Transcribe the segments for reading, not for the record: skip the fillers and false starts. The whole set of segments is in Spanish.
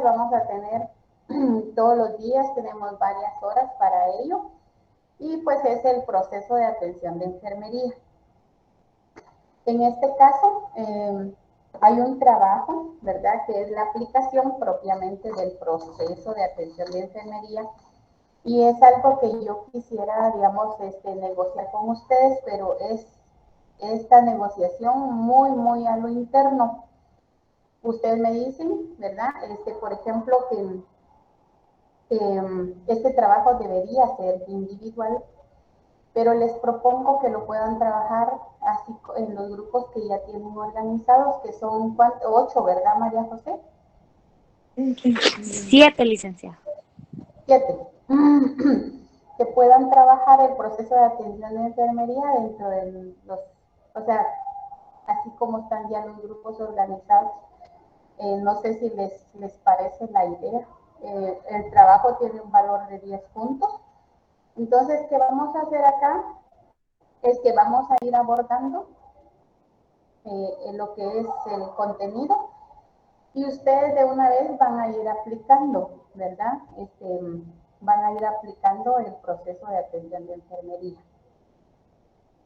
vamos a tener todos los días, tenemos varias horas para ello, y pues es el proceso de atención de enfermería. En este caso, hay un trabajo, ¿verdad?, que es la aplicación propiamente del proceso de atención de enfermería, y es algo que yo quisiera, digamos, negociar con ustedes, pero es esta negociación muy a lo interno. Ustedes me dicen, ¿verdad?, por ejemplo, que este trabajo debería ser individual, pero les propongo que lo puedan trabajar así en los grupos que ya tienen organizados, que son 8, ¿verdad, María José? 7, licenciada. 7. Que puedan trabajar el proceso de atención de enfermería dentro de los, o sea, así como están ya los grupos organizados. No sé si les parece la idea. El trabajo tiene un valor de 10 puntos. Entonces, ¿qué vamos a hacer acá? Es que vamos a ir abordando lo que es el contenido, y ustedes de una vez van a ir aplicando, ¿verdad? Van a ir aplicando el proceso de atención de enfermería.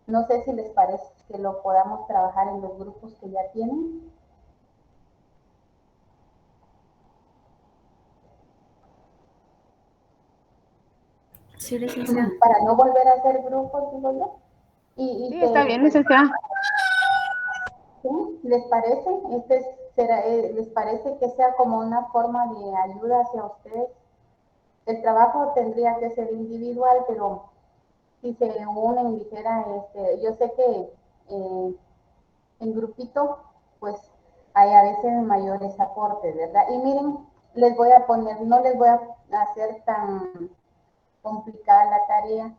No sé si les parece que lo podamos trabajar en los grupos que ya tienen. Sí, licenciada. Para no volver a hacer grupos, digo yo. Y Sí, está que, bien, pues, licenciada. ¿sí? ¿Les parece? ¿Les parece que sea como una forma de ayuda hacia ustedes? El trabajo tendría que ser individual, pero si se unen, dijera, yo sé que en grupito, pues hay a veces mayores aportes, ¿verdad? Y miren, les voy a poner, no les voy a hacer tan complicada la tarea.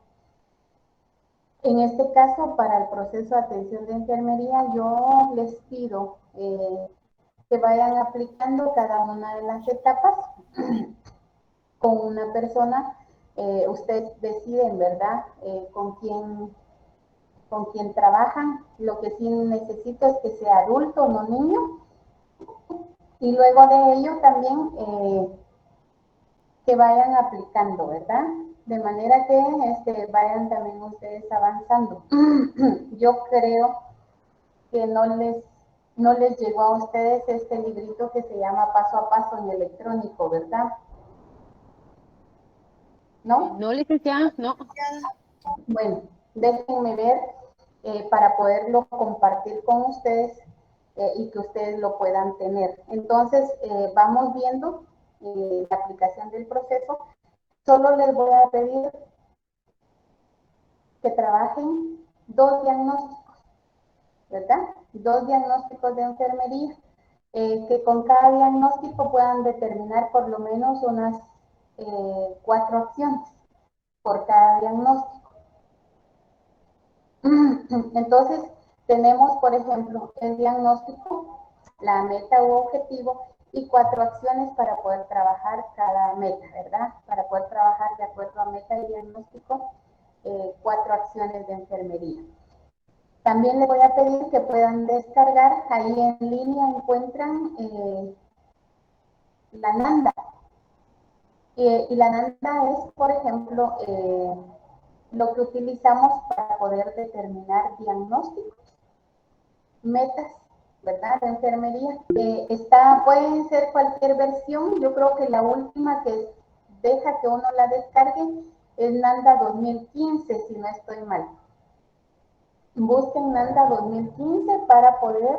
En este caso, para el proceso de atención de enfermería, yo les pido que vayan aplicando cada una de las etapas con una persona. Ustedes deciden, ¿verdad?, con quién trabajan. Lo que sí necesito es que sea adulto, no niño. Y luego de ello también que vayan aplicando, ¿verdad? De manera que vayan también ustedes avanzando. Yo creo que no les llegó a ustedes este librito que se llama Paso a Paso en electrónico, ¿verdad? ¿No? No, licenciada, no. Bueno, déjenme ver para poderlo compartir con ustedes y que ustedes lo puedan tener. Entonces, vamos viendo la aplicación del proceso. Solo les voy a pedir que trabajen 2 diagnósticos, ¿verdad? 2 diagnósticos de enfermería, que con cada diagnóstico puedan determinar por lo menos unas 4 acciones por cada diagnóstico. Entonces, tenemos, por ejemplo, el diagnóstico, la meta u objetivo y 4 acciones para poder trabajar cada meta, ¿verdad? Para poder trabajar de acuerdo a meta y diagnóstico, 4 acciones de enfermería. También les voy a pedir que puedan descargar, ahí en línea encuentran la NANDA. Y la NANDA es, por ejemplo, lo que utilizamos para poder determinar diagnósticos, metas, ¿verdad?, de enfermería. Pueden ser cualquier versión. Yo creo que la última que deja que uno la descargue es NANDA 2015, si no estoy mal. Busquen NANDA 2015 para poder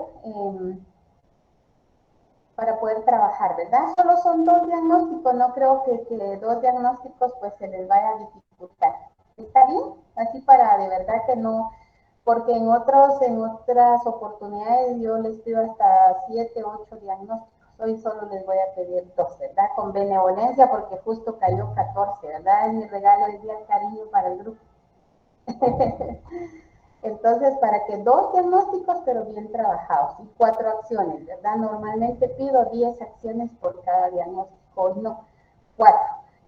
trabajar, ¿verdad? Solo son 2 diagnósticos, no creo que 2 diagnósticos pues se les vaya a dificultar. ¿Está bien? Así para de verdad que no, porque en otras oportunidades yo les pido hasta 7, 8 diagnósticos. Hoy solo les voy a pedir 2, ¿verdad? Con benevolencia, porque justo cayó 14, ¿verdad? Es mi regalo del día, cariño para el grupo. Entonces, para que 2 diagnósticos, pero bien trabajados, y 4 acciones, ¿verdad? Normalmente pido 10 acciones por cada diagnóstico, hoy no, 4.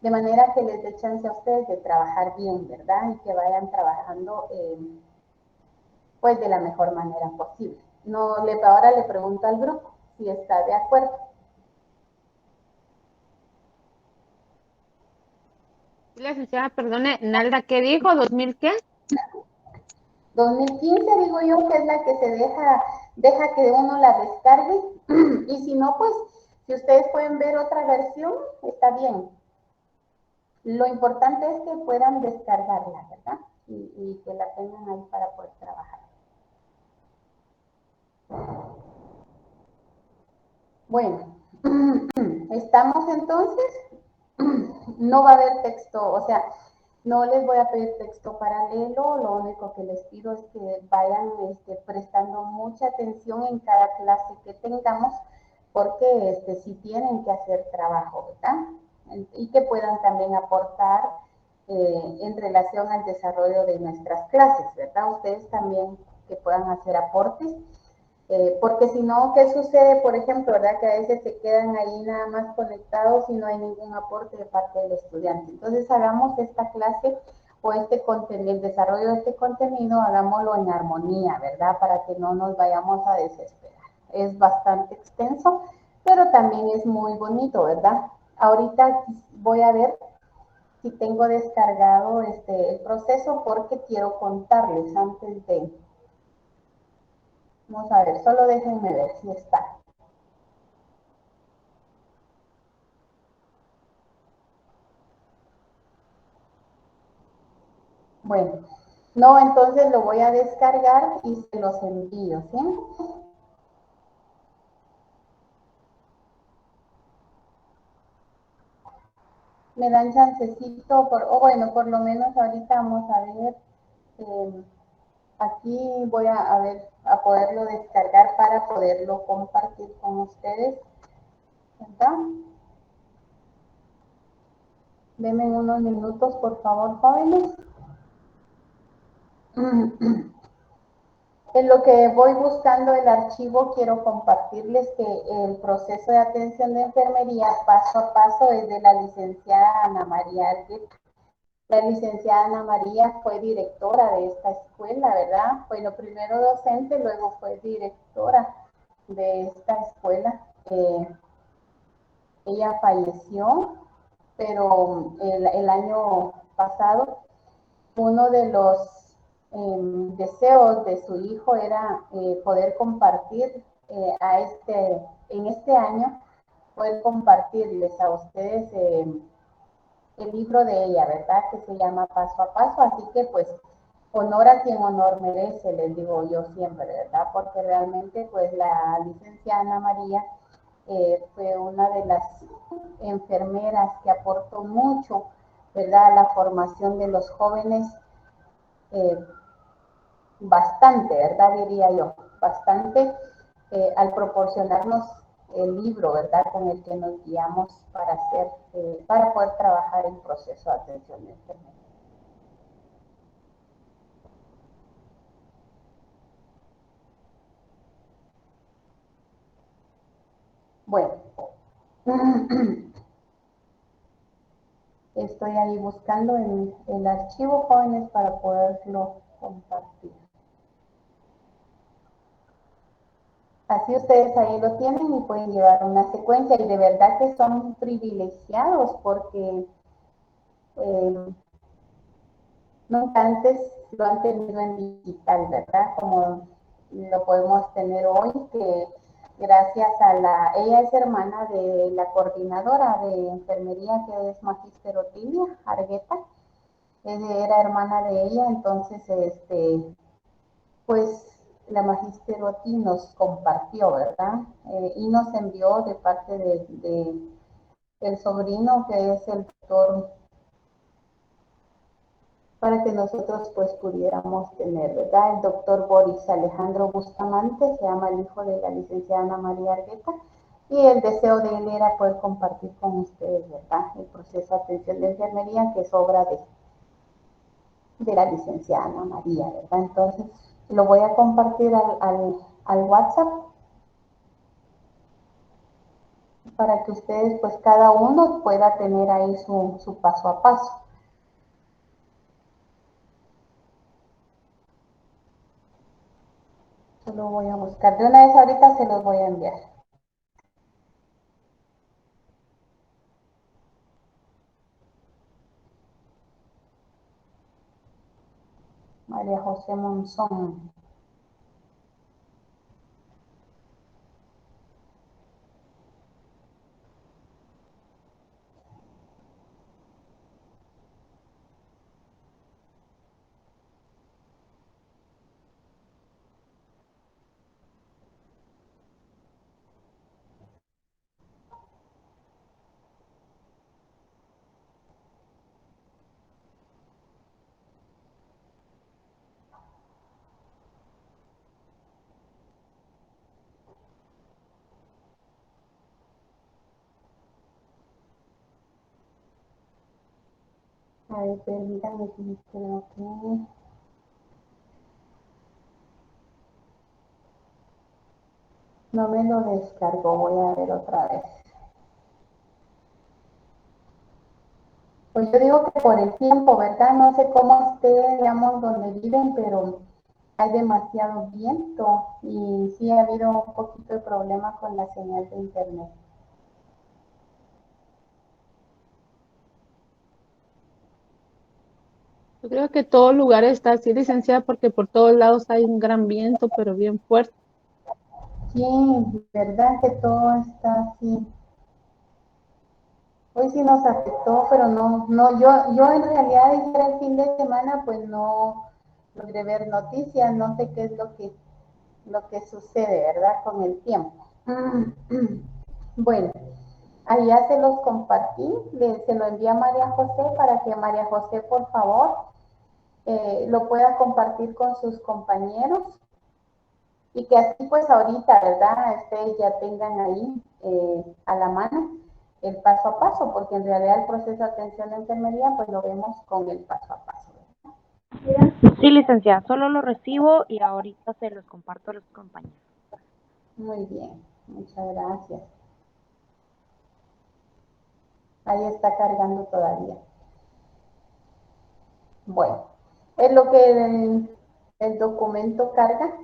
De manera que les dé chance a ustedes de trabajar bien, ¿verdad? Y que vayan trabajando, pues, de la mejor manera posible. Ahora le pregunto al grupo si está de acuerdo. La licenciada, perdone, Nalda, ¿qué dijo? ¿2000 qué? 2015 digo yo que es la que se deja que uno la descargue y si no, pues si ustedes pueden ver otra versión, está bien. Lo importante es que puedan descargarla, ¿verdad? Y que la tengan ahí para poder trabajar. Bueno, estamos entonces, no va a haber texto, o sea, no les voy a pedir texto paralelo, lo único que les pido es que vayan prestando mucha atención en cada clase que tengamos, porque si tienen que hacer trabajo, ¿verdad? Y que puedan también aportar en relación al desarrollo de nuestras clases, ¿verdad? Ustedes también que puedan hacer aportes porque si no, ¿qué sucede? Por ejemplo, ¿verdad? Que a veces se quedan ahí nada más conectados y no hay ningún aporte de parte del estudiante. Entonces, hagamos esta clase o este contenido, el desarrollo de este contenido, hagámoslo en armonía, ¿verdad? Para que no nos vayamos a desesperar. Es bastante extenso, pero también es muy bonito, ¿verdad? Ahorita voy a ver si tengo descargado el proceso porque quiero contarles antes de... Vamos a ver, solo déjenme ver si está. Bueno, no, entonces lo voy a descargar y se los envío, ¿sí? Me dan chancecito, o bueno, por lo menos ahorita vamos a ver, eh, aquí voy a ver, a poderlo descargar para poderlo compartir con ustedes, ¿verdad? Denme unos minutos, por favor, jóvenes. En lo que voy buscando el archivo, quiero compartirles que el proceso de atención de enfermería paso a paso es de la licenciada Ana María Argueta. La licenciada Ana María fue directora de esta escuela, ¿verdad? Bueno, primero docente, luego fue directora de esta escuela. Ella falleció, pero el año pasado uno de los deseos de su hijo era poder compartir en este año, poder compartirles a ustedes el libro de ella, ¿verdad? Que se llama Paso a Paso, así que pues honor a quien honor merece, les digo yo siempre, ¿verdad? Porque realmente pues la licenciada Ana María fue una de las enfermeras que aportó mucho, ¿verdad? A la formación de los jóvenes eh, bastante, ¿verdad? Diría yo, bastante al proporcionarnos el libro, ¿verdad? Con el que nos guiamos para hacer, para poder trabajar en proceso de atención de enfermería. Bueno, estoy ahí buscando en el archivo jóvenes para poderlo compartir. Así ustedes ahí lo tienen y pueden llevar una secuencia y de verdad que son privilegiados porque nunca antes lo han tenido en digital, ¿verdad? Como lo podemos tener hoy, que gracias a ella es hermana de la coordinadora de enfermería que es Magíster Otilia Argueta, era hermana de ella, entonces, pues la Magíster Oti nos compartió, ¿verdad? Y nos envió de parte del sobrino que es el doctor para que nosotros pues pudiéramos tener, ¿verdad? El doctor Boris Alejandro Bustamante, se llama el hijo de la licenciada Ana María Argueta, y el deseo de él era poder compartir con ustedes, ¿verdad? El proceso de atención de enfermería, que es obra de la licenciada Ana María, ¿verdad? Entonces, lo voy a compartir al WhatsApp para que ustedes, pues cada uno pueda tener ahí su paso a paso. Yo lo voy a buscar. De una vez ahorita se los voy a enviar. María José Monzón. A ver, permítanme que creo que no me lo descargo, voy a ver otra vez. Pues yo digo que por el tiempo, ¿verdad? No sé cómo esté, digamos, donde viven, pero hay demasiado viento y sí ha habido un poquito de problema con la señal de internet. Yo creo que todo lugar está así, licenciada, porque por todos lados hay un gran viento, pero bien fuerte. Sí, verdad que todo está así. Hoy sí nos afectó, pero yo en realidad dijera el fin de semana, pues no logré ver noticias, no sé qué es lo que sucede, ¿verdad? Con el tiempo. Bueno, allá se los compartí, se lo envié a María José para que María José, por favor, lo pueda compartir con sus compañeros y que así pues ahorita, ¿verdad? Ustedes ya tengan ahí a la mano el paso a paso, porque en realidad el proceso de atención de enfermería pues lo vemos con el paso a paso. Sí, licenciada, solo lo recibo y ahorita se los comparto a los compañeros. Muy bien, muchas gracias. Ahí está cargando todavía. Bueno, es lo que el documento carga.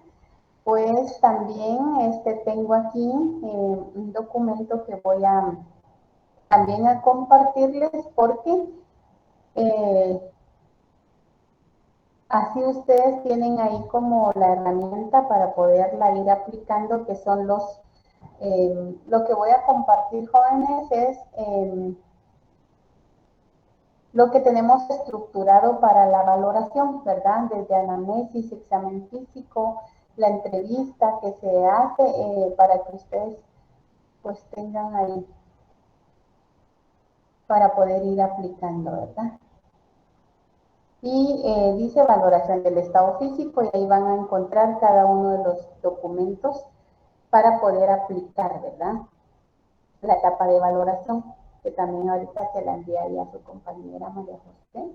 Pues también tengo aquí un documento que voy a también a compartirles porque eh, así ustedes tienen ahí como la herramienta para poderla ir aplicando, que son lo que voy a compartir, jóvenes, es lo que tenemos estructurado para la valoración, ¿verdad? Desde anamnesis, examen físico, la entrevista que se hace para que ustedes pues tengan ahí para poder ir aplicando, ¿verdad? Y dice valoración del estado físico y ahí van a encontrar cada uno de los documentos para poder aplicar, ¿verdad? La etapa de valoración, que también ahorita se la enviaría a su compañera María José.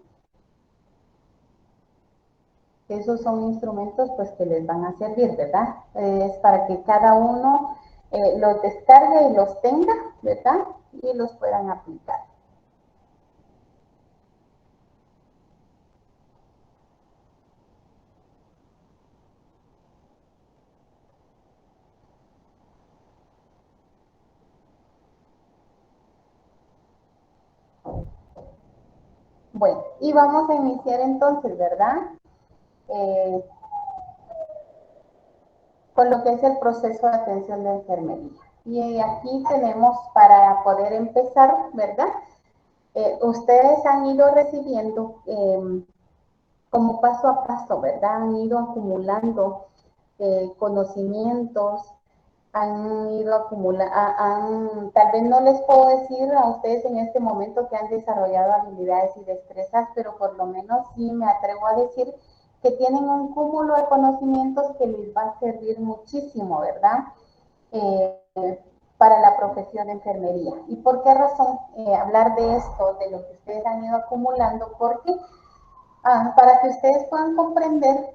Esos son instrumentos pues que les van a servir, ¿verdad? Es para que cada uno los descargue y los tenga, ¿verdad? Y los puedan aplicar. Bueno, y vamos a iniciar entonces, ¿verdad? Eh, con lo que es el proceso de atención de enfermería. Y aquí tenemos para poder empezar, ¿verdad? Ustedes han ido recibiendo como paso a paso, ¿verdad? Han ido acumulando conocimientos, han ido acumulando, tal vez no les puedo decir a ustedes en este momento que han desarrollado habilidades y destrezas, pero por lo menos sí me atrevo a decir que tienen un cúmulo de conocimientos que les va a servir muchísimo, ¿verdad? Para la profesión de enfermería. ¿Y por qué razón hablar de esto, de lo que ustedes han ido acumulando? Porque para que ustedes puedan comprender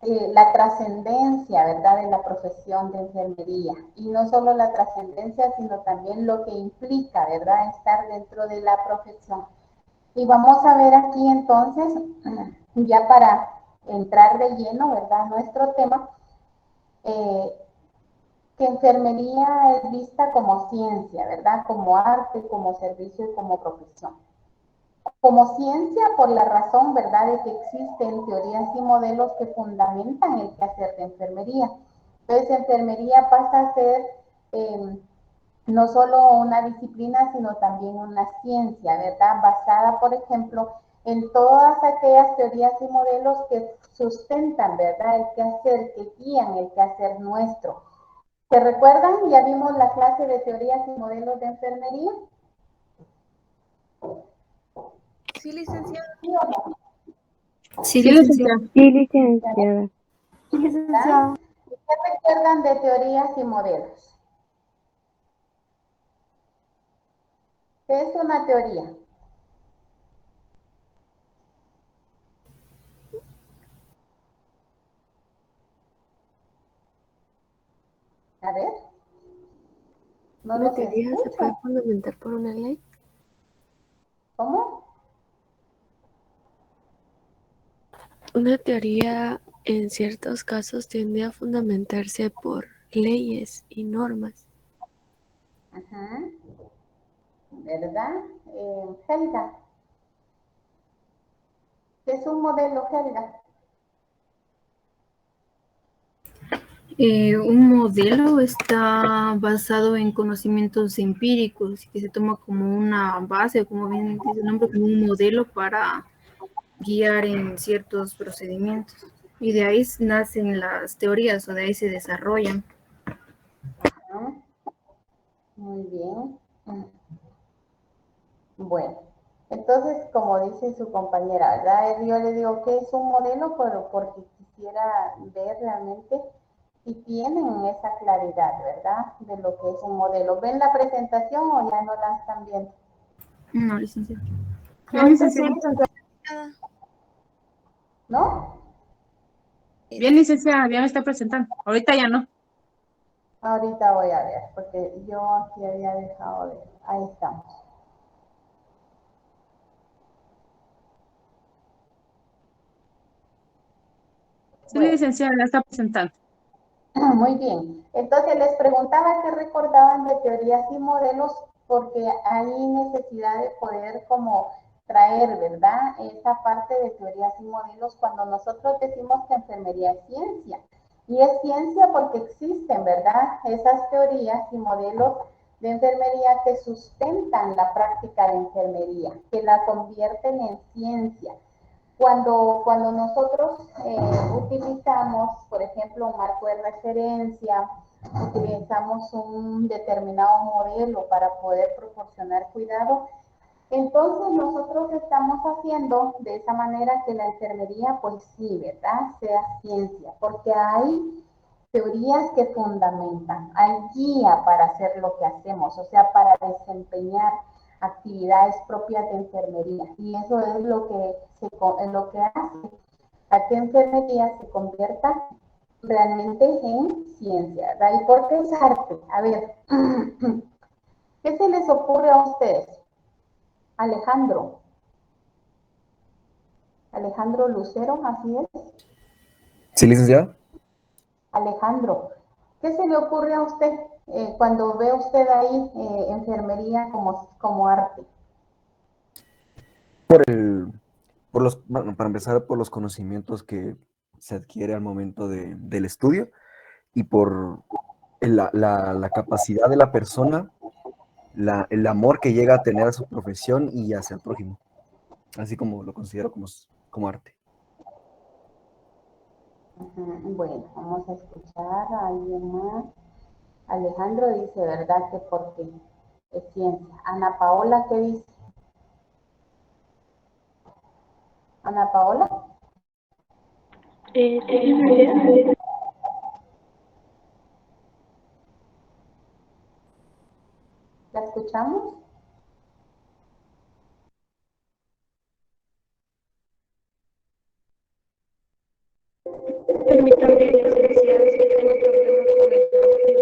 la trascendencia, ¿verdad?, de la profesión de enfermería. Y no solo la trascendencia, sino también lo que implica, ¿verdad?, estar dentro de la profesión. Y vamos a ver aquí entonces, ya para entrar de lleno, ¿verdad?, nuestro tema, que enfermería es vista como ciencia, ¿verdad?, como arte, como servicio y como profesión. como ciencia por la razón, ¿verdad?, de que existen teorías y modelos que fundamentan el quehacer de enfermería. Entonces, enfermería pasa a ser no solo una disciplina, sino también una ciencia, ¿verdad?, basada, por ejemplo, en todas aquellas teorías y modelos que sustentan, ¿verdad?, el quehacer, que guían el quehacer nuestro. ¿Se recuerdan? Ya vimos la clase de teorías y modelos de enfermería. Sí, licenciada. Sí, licenciada. Sí, licenciada. Sí, licenciada. ¿Qué recuerdan de teorías y modelos? ¿Qué es una teoría? A ver. No ¿Una los teoría se puede escucho. fundamentar por una ley? ¿Cómo? Una teoría en ciertos casos tiende a fundamentarse por leyes y normas. Ajá. ¿Verdad? Helga. ¿Qué es un modelo, Helga? Un modelo está basado en conocimientos empíricos que se toma como una base, como bien dice el nombre, como un modelo para guiar en ciertos procedimientos. Y de ahí nacen las teorías o de ahí se desarrollan. Ajá. Muy bien. Bueno, entonces, como dice su compañera, ¿verdad? Yo le digo que es un modelo, pero porque quisiera ver realmente si tienen esa claridad, ¿verdad? De lo que es un modelo. ¿Ven la presentación o ya no la están viendo? No, licenciada. Bien, licenciada. ¿No? Bien, licenciada, ya me está presentando. Ahorita ya no. Ahorita voy a ver, porque yo aquí había dejado de... Ahí estamos. Sí, Bueno. licenciada, ya está presentando. Muy bien. Entonces les preguntaba qué recordaban de teorías y modelos, porque hay necesidad de poder como traer, ¿verdad?, esa parte de teorías y modelos cuando nosotros decimos que enfermería es ciencia. Y es ciencia porque existen, ¿verdad?, esas teorías y modelos de enfermería que sustentan la práctica de enfermería, que la convierten en ciencia. Cuando nosotros utilizamos, por ejemplo, un marco de referencia, utilizamos un determinado modelo para poder proporcionar cuidado, entonces nosotros estamos haciendo de esa manera que la enfermería, pues sí, ¿verdad?, sea ciencia, porque hay teorías que fundamentan, hay guía para hacer lo que hacemos, o sea, para desempeñar actividades propias de enfermería. Y eso es lo que hace a que enfermería se convierta realmente en ciencia, ¿verdad? ¿Y por qué es arte? A ver, ¿qué se les ocurre a ustedes? Alejandro. Alejandro Lucero, así es. Sí, licenciada. Alejandro, ¿qué se le ocurre a usted cuando ve usted ahí enfermería como arte? Bueno, para empezar, por los conocimientos que se adquiere al momento del estudio y por la capacidad de la persona, el amor que llega a tener a su profesión y hacia el prójimo, así como lo considero como arte. Bueno, vamos a escuchar a alguien más. Alejandro dice, ¿verdad?, que porque es ciencia. Ana Paola, ¿qué dice? Ana Paola, Sí, licenciada. ¿la escuchamos? Permítame, licenciada, es que tengo problemas con el audio.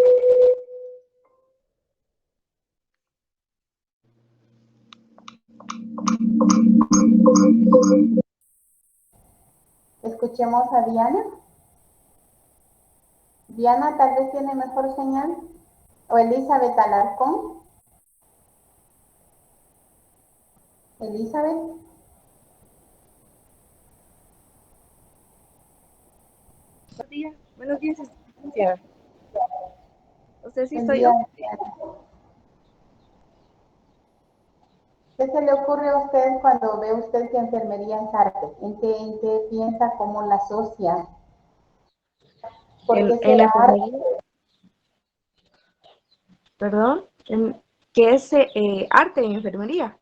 Escuchemos a Diana. Diana tal vez tiene mejor señal. O Elizabeth Alarcón. Elizabeth. Buenos días, licenciada. No sé si Buen soy día. yo. ¿Qué se le ocurre a usted cuando ve usted que enfermería es arte? ¿En qué piensa, cómo la asocia? ¿Por qué En la será arte? enfermería, perdón, ¿qué es arte en enfermería?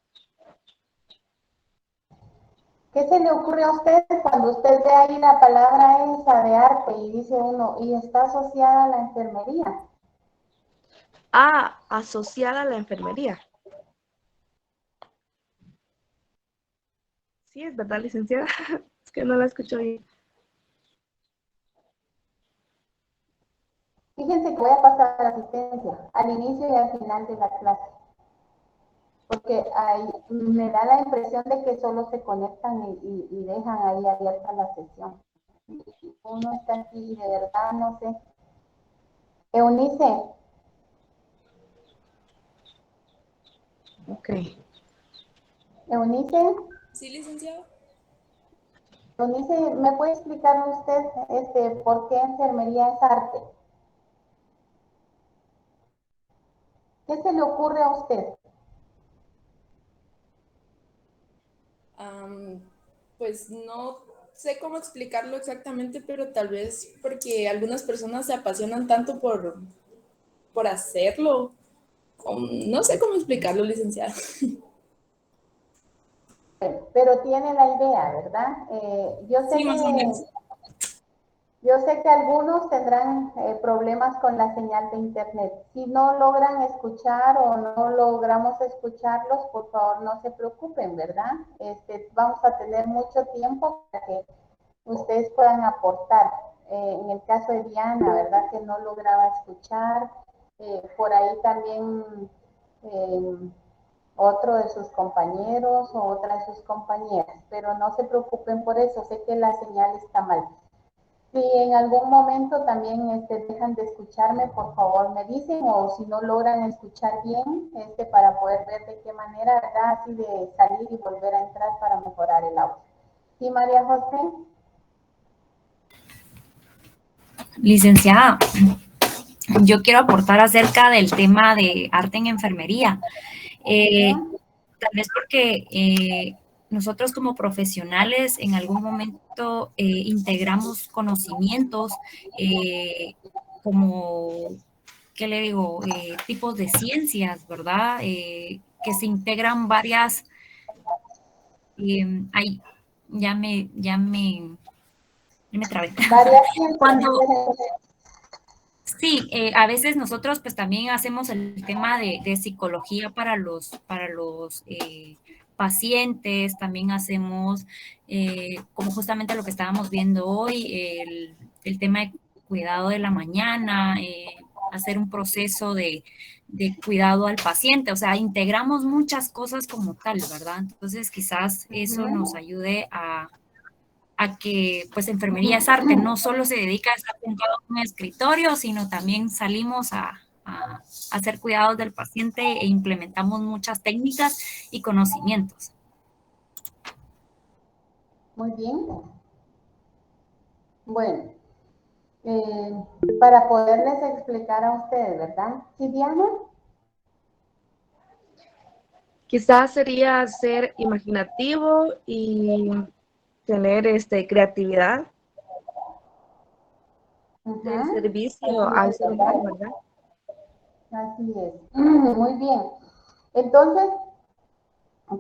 ¿Qué se le ocurre a usted cuando usted ve ahí la palabra esa de arte y dice uno, y está asociada a la enfermería? Ah, asociada a la enfermería. Sí, es verdad, licenciada. Es que no la escucho bien. Fíjense que voy a pasar la asistencia al inicio y al final de la clase, porque ahí me da la impresión de que solo se conectan y dejan ahí abierta la sesión. Uno está aquí, de verdad, no sé. Eunice, Ok. Eunice, Sí, licenciado. Eunice, ¿me puede explicar usted por qué enfermería es arte? ¿Qué se le ocurre a usted? Pues no sé cómo explicarlo exactamente, pero tal vez porque algunas personas se apasionan tanto por hacerlo. No sé cómo explicarlo, licenciada. Pero tiene la idea, ¿verdad? Sí, más o menos. Yo sé que algunos tendrán problemas con la señal de internet. Si no logran escuchar o no logramos escucharlos, por favor no se preocupen, ¿verdad? Vamos a tener mucho tiempo para que ustedes puedan aportar. En el caso de Diana, ¿verdad? Que no lograba escuchar. Por ahí también otro de sus compañeros o otra de sus compañeras. Pero no se preocupen por eso, sé que la señal está mal. Si en algún momento también dejan de escucharme, por favor me dicen, o si no logran escuchar bien, para poder ver de qué manera, ¿verdad? Así de salir y volver a entrar para mejorar el audio. ¿Sí, María José? Licenciada, yo quiero aportar acerca del tema de arte en enfermería. Tal vez porque nosotros como profesionales en algún momento integramos conocimientos como, ¿qué le digo? Tipos de ciencias, ¿verdad? Que se integran varias, ay, ya me trabé. Varias ciencias. Cuando, sí, a veces nosotros pues también hacemos el tema de psicología para los pacientes, también hacemos, como justamente lo que estábamos viendo hoy, el tema de cuidado de la mañana, hacer un proceso de cuidado al paciente, o sea, integramos muchas cosas como tal, ¿verdad? Entonces quizás eso nos ayude a que pues enfermería es arte, no solo se dedica a estar sentado en un escritorio, sino también salimos a hacer cuidados del paciente e implementamos muchas técnicas y conocimientos. Muy bien. Bueno, para poderles explicar a ustedes, ¿verdad? ¿Sí, Diana? Quizás sería ser imaginativo y tener creatividad del servicio Así al es, ser ¿verdad? humano, ¿verdad? Así es. Muy bien. Entonces,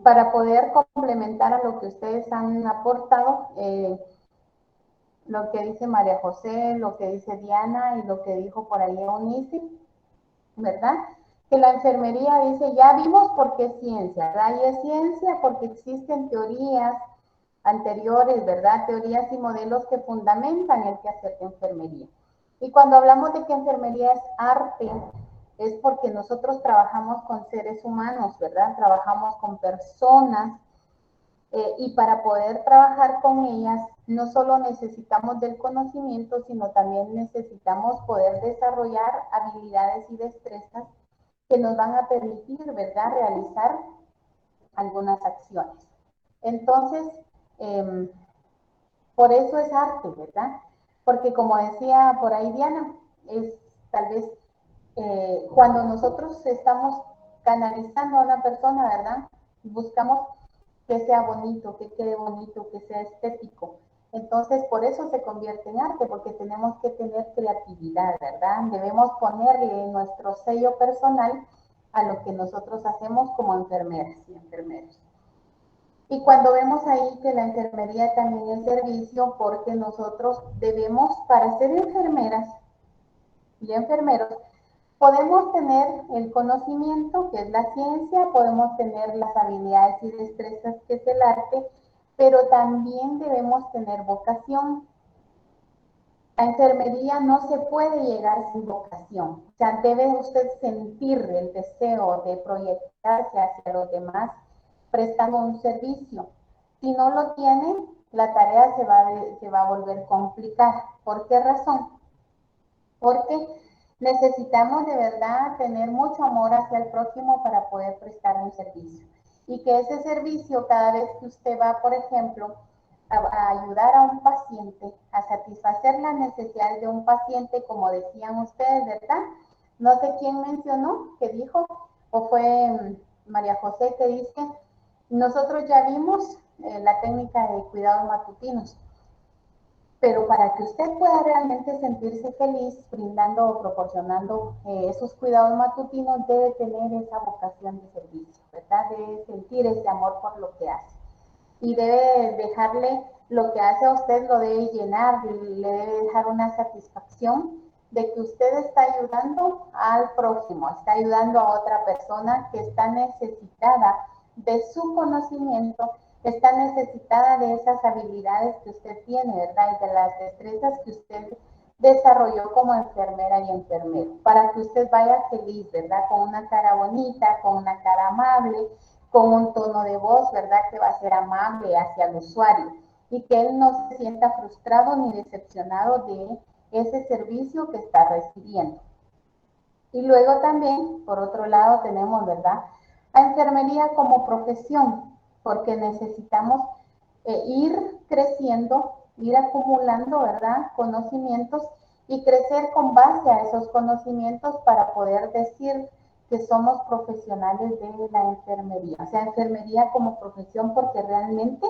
para poder complementar a lo que ustedes han aportado, lo que dice María José, lo que dice Diana y lo que dijo por ahí Eunice, ¿verdad? Que la enfermería dice, ya vimos por qué es ciencia, ¿verdad? Y es ciencia porque existen teorías anteriores, ¿verdad? Teorías y modelos que fundamentan el quehacer de enfermería. Y cuando hablamos de que enfermería es arte, es porque nosotros trabajamos con seres humanos, ¿verdad? Trabajamos con personas y para poder trabajar con ellas, no solo necesitamos del conocimiento, sino también necesitamos poder desarrollar habilidades y destrezas que nos van a permitir, ¿verdad?, realizar algunas acciones. Entonces, por eso es arte, ¿verdad? Porque como decía por ahí Diana, es tal vez cuando nosotros estamos canalizando a una persona, ¿verdad? Buscamos que sea bonito, que quede bonito, que sea estético. Entonces, por eso se convierte en arte, porque tenemos que tener creatividad, ¿verdad? Debemos ponerle nuestro sello personal a lo que nosotros hacemos como enfermeras y enfermeros. Y cuando vemos ahí que la enfermería también es servicio, porque nosotros debemos, para ser enfermeras y enfermeros, podemos tener el conocimiento, que es la ciencia, podemos tener las habilidades y destrezas, que es el arte, pero también debemos tener vocación. La enfermería no se puede llegar sin vocación. O sea, debe usted sentir el deseo de proyectarse hacia los demás prestando un servicio. Si no lo tiene, la tarea se va a volver complicada. ¿Por qué razón? Porque necesitamos de verdad tener mucho amor hacia el prójimo para poder prestar un servicio. Y que ese servicio, cada vez que usted va, por ejemplo, a ayudar a un paciente, a satisfacer las necesidades de un paciente, como decían ustedes, ¿verdad? No sé quién mencionó, que dijo, o fue María José, que dice, nosotros ya vimos la técnica de cuidados matutinos, pero para que usted pueda realmente sentirse feliz brindando o proporcionando esos cuidados matutinos, debe tener esa vocación de servicio, ¿verdad? Debe sentir ese amor por lo que hace. Y debe dejarle lo que hace a usted, lo debe llenar, le debe dejar una satisfacción de que usted está ayudando al prójimo, está ayudando a otra persona que está necesitada de su conocimiento, está necesitada de esas habilidades que usted tiene, ¿verdad? Y de las destrezas que usted desarrolló como enfermera y enfermero, para que usted vaya feliz, ¿verdad? Con una cara bonita, con una cara amable, con un tono de voz, ¿verdad? Que va a ser amable hacia el usuario y que él no se sienta frustrado ni decepcionado de ese servicio que está recibiendo. Y luego también, por otro lado, tenemos, ¿verdad?, a enfermería como profesión, porque necesitamos ir creciendo, ir acumulando, ¿verdad?, conocimientos y crecer con base a esos conocimientos para poder decir que somos profesionales de la enfermería. O sea, enfermería como profesión, porque realmente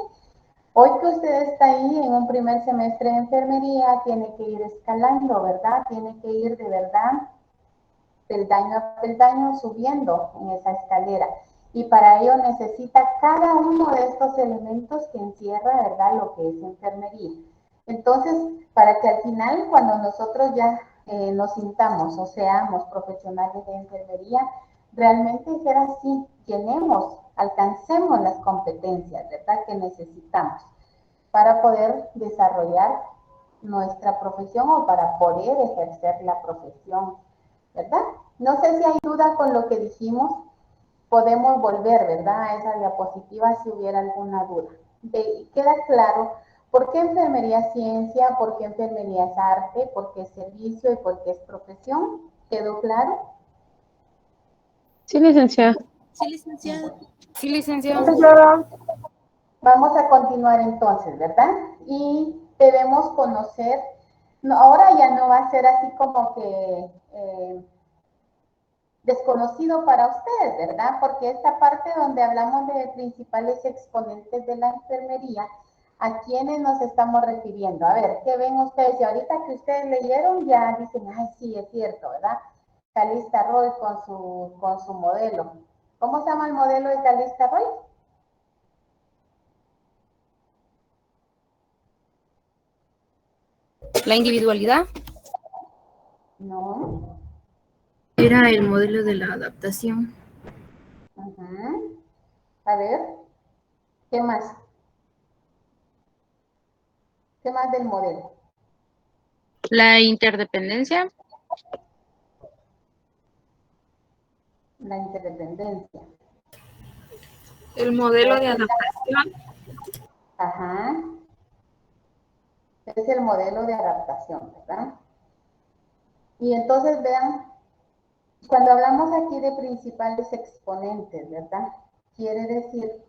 hoy que usted está ahí en un primer semestre de enfermería, tiene que ir escalando, ¿verdad? Tiene que ir de verdad peldaño a peldaño subiendo en esa escalera. Y para ello necesita cada uno de estos elementos que encierra, ¿verdad?, lo que es enfermería. Entonces, para que al final, cuando nosotros ya nos sintamos o seamos profesionales de enfermería, realmente ser así, llenemos, alcancemos las competencias, ¿verdad?, que necesitamos para poder desarrollar nuestra profesión o para poder ejercer la profesión, ¿verdad? No sé si hay duda con lo que dijimos. Podemos volver, ¿verdad?, a esa diapositiva si hubiera alguna duda. Queda claro por qué enfermería es ciencia, por qué enfermería es arte, por qué es servicio y por qué es profesión. ¿Quedó claro? Sí, licenciada. Sí, licenciada. Sí, licenciada. Licenciada. Vamos a continuar entonces, ¿verdad? Y debemos conocer, no, ahora ya no va a ser así como que desconocido para ustedes, ¿verdad? Porque esta parte donde hablamos de principales exponentes de la enfermería, ¿a quiénes nos estamos refiriendo? A ver, ¿qué ven ustedes? Y ahorita que ustedes leyeron ya dicen, ay, sí, es cierto, ¿verdad? Calista Roy con su modelo. ¿Cómo se llama el modelo de Calista Roy? La individualidad. No. Era el modelo de la adaptación. A ver, ¿qué más? ¿Qué más del modelo? La interdependencia. La interdependencia. El modelo de adaptación. Ajá. Es el modelo de adaptación, ¿verdad? Y entonces vean, cuando hablamos aquí de principales exponentes, ¿verdad? Quiere decir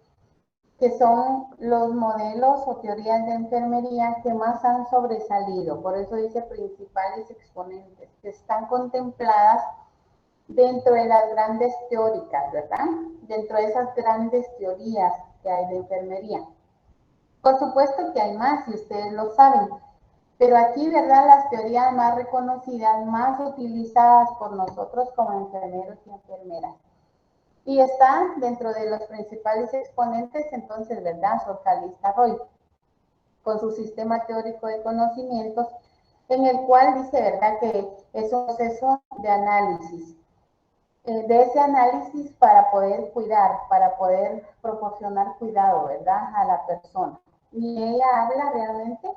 que son los modelos o teorías de enfermería que más han sobresalido. Por eso dice principales exponentes, que están contempladas dentro de las grandes teóricas, ¿verdad? Dentro de esas grandes teorías que hay de enfermería. Por supuesto que hay más, y ustedes lo saben, pero aquí, ¿verdad? Las teorías más reconocidas, más utilizadas por nosotros como enfermeros y enfermeras. Y está dentro de los principales exponentes, entonces, ¿verdad? Sor Calista Roy, con su sistema teórico de conocimientos, en el cual dice, ¿verdad?, que es un proceso de análisis. De ese análisis para poder cuidar, para poder proporcionar cuidado, ¿verdad?, a la persona. Y ella habla realmente,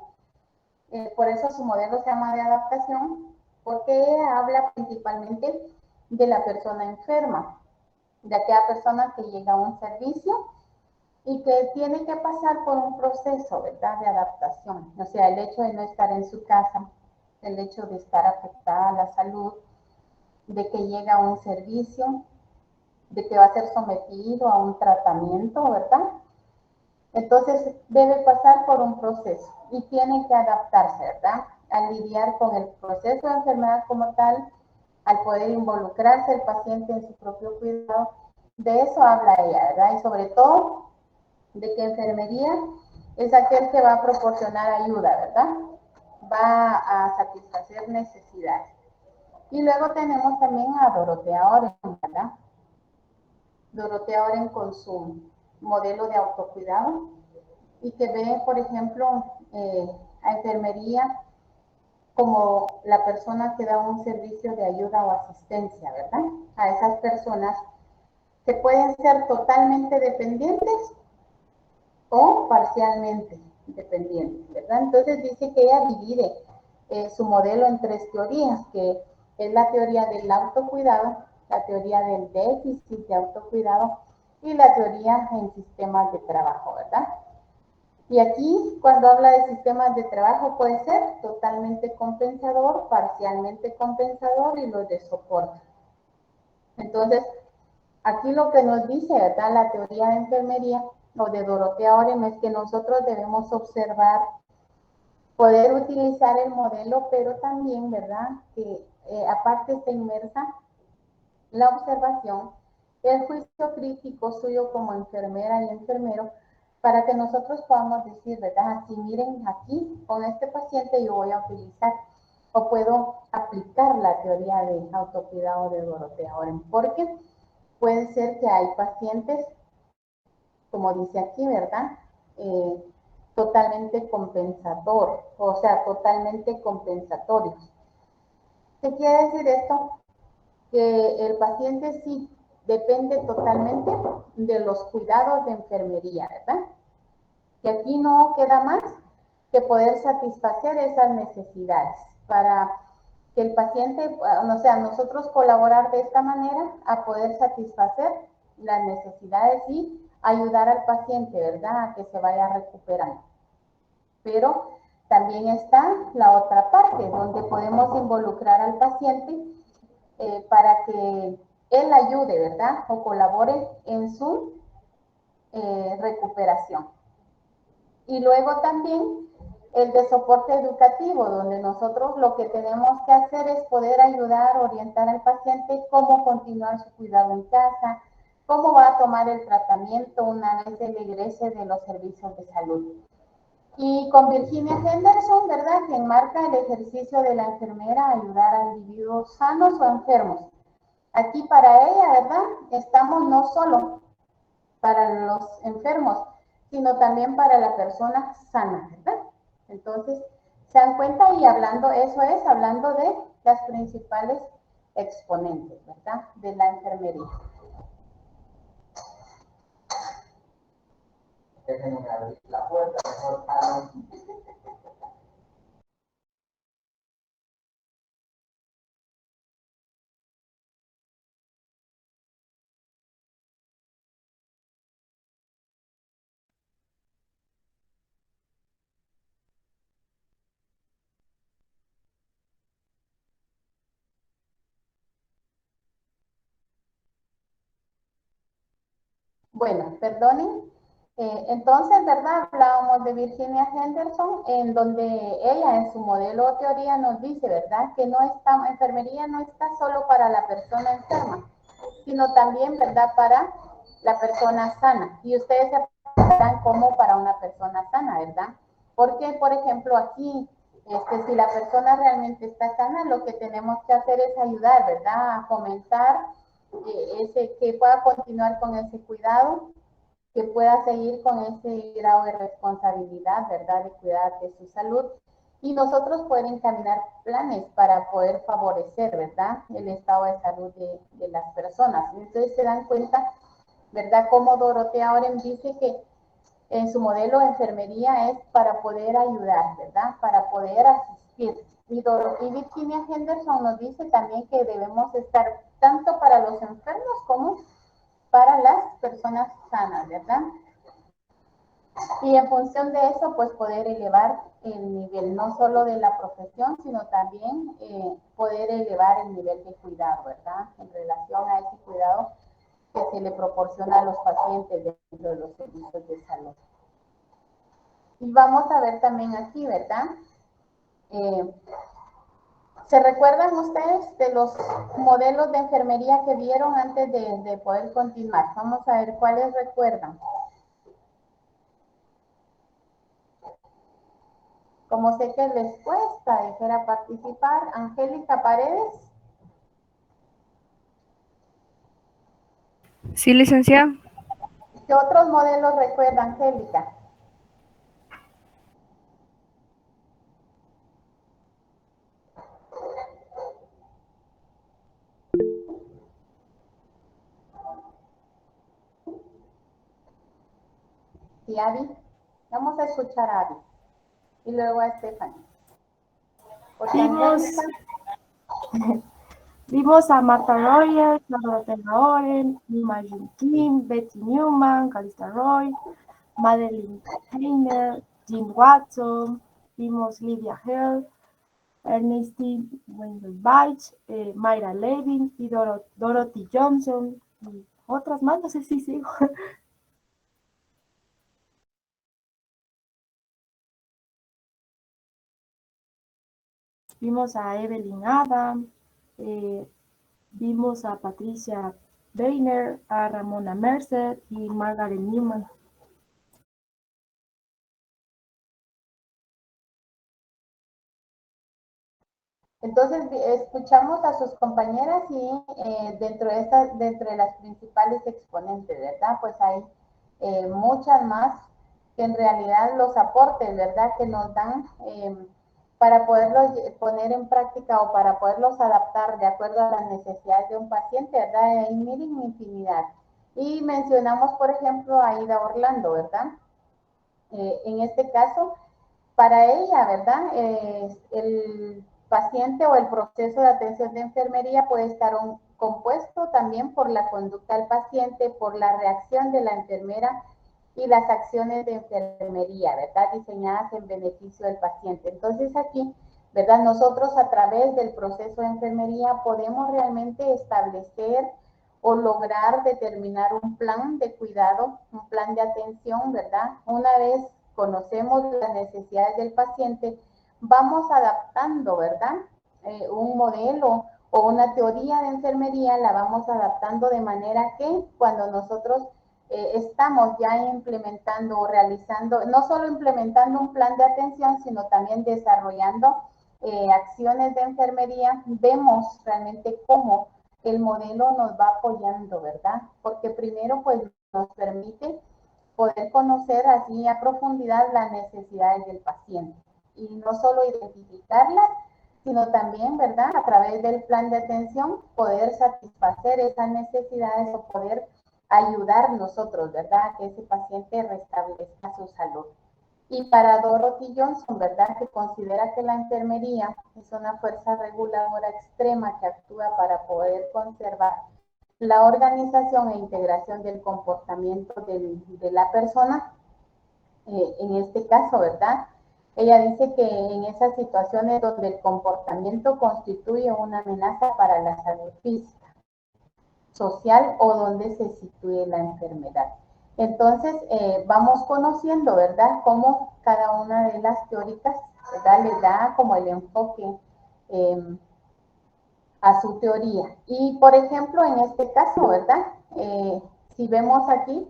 por eso su modelo se llama de adaptación, porque ella habla principalmente de la persona enferma, de aquella persona que llega a un servicio y que tiene que pasar por un proceso, ¿verdad?, de adaptación. O sea, el hecho de no estar en su casa, el hecho de estar afectada a la salud, de que llega a un servicio, de que va a ser sometido a un tratamiento, ¿verdad? Entonces, debe pasar por un proceso y tiene que adaptarse, ¿verdad? Al lidiar con el proceso de enfermedad como tal, al poder involucrarse el paciente en su propio cuidado. De eso habla ella, ¿verdad? Y sobre todo, de que enfermería es aquel que va a proporcionar ayuda, ¿verdad? Va a satisfacer necesidades. Y luego tenemos también a Dorotea Oren, ¿verdad? Dorotea Oren con su modelo de autocuidado y que ve, por ejemplo, a enfermería como la persona que da un servicio de ayuda o asistencia, ¿verdad? A esas personas que pueden ser totalmente dependientes o parcialmente dependientes, ¿verdad? Entonces dice que ella divide su modelo en tres teorías, que es la teoría del autocuidado, la teoría del déficit de autocuidado y la teoría en sistemas de trabajo, ¿verdad? Y aquí, cuando habla de sistemas de trabajo, puede ser totalmente compensador, parcialmente compensador y los de soporte. Entonces, aquí lo que nos dice, ¿verdad?, la teoría de enfermería o de Dorotea Oren es que nosotros debemos observar, poder utilizar el modelo, pero también, ¿verdad?, que aparte está inmersa la observación, el juicio crítico suyo como enfermera y enfermero, para que nosotros podamos decir, ¿verdad?, así miren, aquí con este paciente yo voy a utilizar o puedo aplicar la teoría de autocuidado de Dorotea Oren, porque puede ser que hay pacientes, como dice aquí, ¿verdad?, totalmente compensador, o sea, totalmente compensatorios. ¿Qué quiere decir esto? Que el paciente sí depende totalmente de los cuidados de enfermería, ¿verdad? Que aquí no queda más que poder satisfacer esas necesidades para que el paciente, o sea, nosotros colaborar de esta manera a poder satisfacer las necesidades y ayudar al paciente, ¿verdad?, a que se vaya recuperando. Pero también está la otra parte, donde podemos involucrar al paciente para que él ayude, ¿verdad?, o colabore en su recuperación. Y luego también el de soporte educativo, donde nosotros lo que tenemos que hacer es poder ayudar, orientar al paciente cómo continuar su cuidado en casa, cómo va a tomar el tratamiento una vez él regrese de los servicios de salud. Y con Virginia Henderson, ¿verdad?, que enmarca el ejercicio de la enfermera a ayudar a individuos sanos o enfermos. Aquí para ella, ¿verdad?, estamos no solo para los enfermos, sino también para la persona sana, ¿verdad? Entonces, se dan cuenta, y hablando, eso es, hablando de las principales exponentes, ¿verdad?, de la enfermería. Déjenme abrir la puerta, mejor. Bueno, perdonen, Entonces, ¿verdad? Hablábamos de Virginia Henderson, en donde ella en su modelo o teoría nos dice, ¿verdad? Que no está, enfermería no está solo para la persona enferma, sino también, ¿verdad? Para la persona sana. Y ustedes se preguntarán cómo para una persona sana, ¿verdad? Porque, por ejemplo, aquí, si la persona realmente está sana, lo que tenemos que hacer es ayudar, ¿verdad? A fomentar que pueda continuar con ese cuidado, que pueda seguir con ese grado de responsabilidad, ¿verdad? De cuidar de su salud y nosotros poder encaminar planes para poder favorecer, ¿verdad? El estado de salud de las personas. Entonces se dan cuenta, ¿verdad? Como Dorotea Oren dice que en su modelo de enfermería es para poder ayudar, ¿verdad? Para poder asistir. Y Virginia Henderson nos dice también que debemos estar tanto para los enfermos como para las personas sanas, ¿verdad? Y en función de eso, pues poder elevar el nivel, no solo de la profesión, sino también poder elevar el nivel de cuidado, ¿verdad? En relación a ese cuidado que se le proporciona a los pacientes dentro de los servicios de salud. Y vamos a ver también aquí, ¿verdad? ¿Se recuerdan ustedes de los modelos de enfermería que vieron antes de poder continuar? Vamos a ver cuáles recuerdan. Como sé que les cuesta dejar a participar, Angélica Paredes. Sí, licenciada. ¿Qué otros modelos recuerda, Angélica? Sí, Abby. Vamos a escuchar a Abby. Y luego a Stephanie. Porque Angélica... Vimos a Martha Royer, Dorothea Oren, Imogen Kim, Betty Newman, Calista Roy, Madeline Heiner, Jim Watson, vimos Lydia Hill, Ernestine Wendelbach, Mayra Levin y Dorothy Johnson, y otras más, no sé si sigo. Vimos a Evelyn Adam, vimos a Patricia Weiner, a Ramona Mercer y Margaret Newman. Entonces, escuchamos a sus compañeras y dentro de las principales exponentes, ¿verdad? Pues hay muchas más que en realidad los aportes, ¿verdad? Que nos dan para poderlos poner en práctica o para poderlos adaptar de acuerdo a las necesidades de un paciente, ¿verdad? Hay miren infinidad. Y mencionamos, por ejemplo, a Ida Orlando, ¿verdad? En este caso, para ella, ¿verdad? El paciente o el proceso de atención de enfermería puede estar compuesto también por la conducta del paciente, por la reacción de la enfermera y las acciones de enfermería, ¿verdad? Diseñadas en beneficio del paciente. Entonces aquí, ¿verdad? Nosotros a través del proceso de enfermería podemos realmente establecer o lograr determinar un plan de cuidado, un plan de atención, ¿verdad? Una vez conocemos las necesidades del paciente, vamos adaptando, ¿verdad? Un modelo o una teoría de enfermería la vamos adaptando de manera que cuando nosotros estamos ya implementando o realizando, no solo implementando un plan de atención, sino también desarrollando acciones de enfermería, vemos realmente cómo el modelo nos va apoyando, ¿verdad? Porque primero pues nos permite poder conocer así a profundidad las necesidades del paciente y no solo identificarlas, sino también, ¿verdad? A través del plan de atención poder satisfacer esas necesidades o poder ayudar nosotros, ¿verdad? A que ese paciente restablezca su salud. Y para Dorothy Johnson, ¿verdad? Que considera que la enfermería es una fuerza reguladora extrema que actúa para poder conservar la organización e integración del comportamiento de la persona, en este caso, ¿verdad? Ella dice que en esas situaciones donde el comportamiento constituye una amenaza para la salud física, social o donde se sitúe la enfermedad. Entonces, vamos conociendo, ¿verdad?, cómo cada una de las teóricas, ¿verdad?, le da como el enfoque a su teoría. Y, por ejemplo, en este caso, ¿verdad?, si vemos aquí,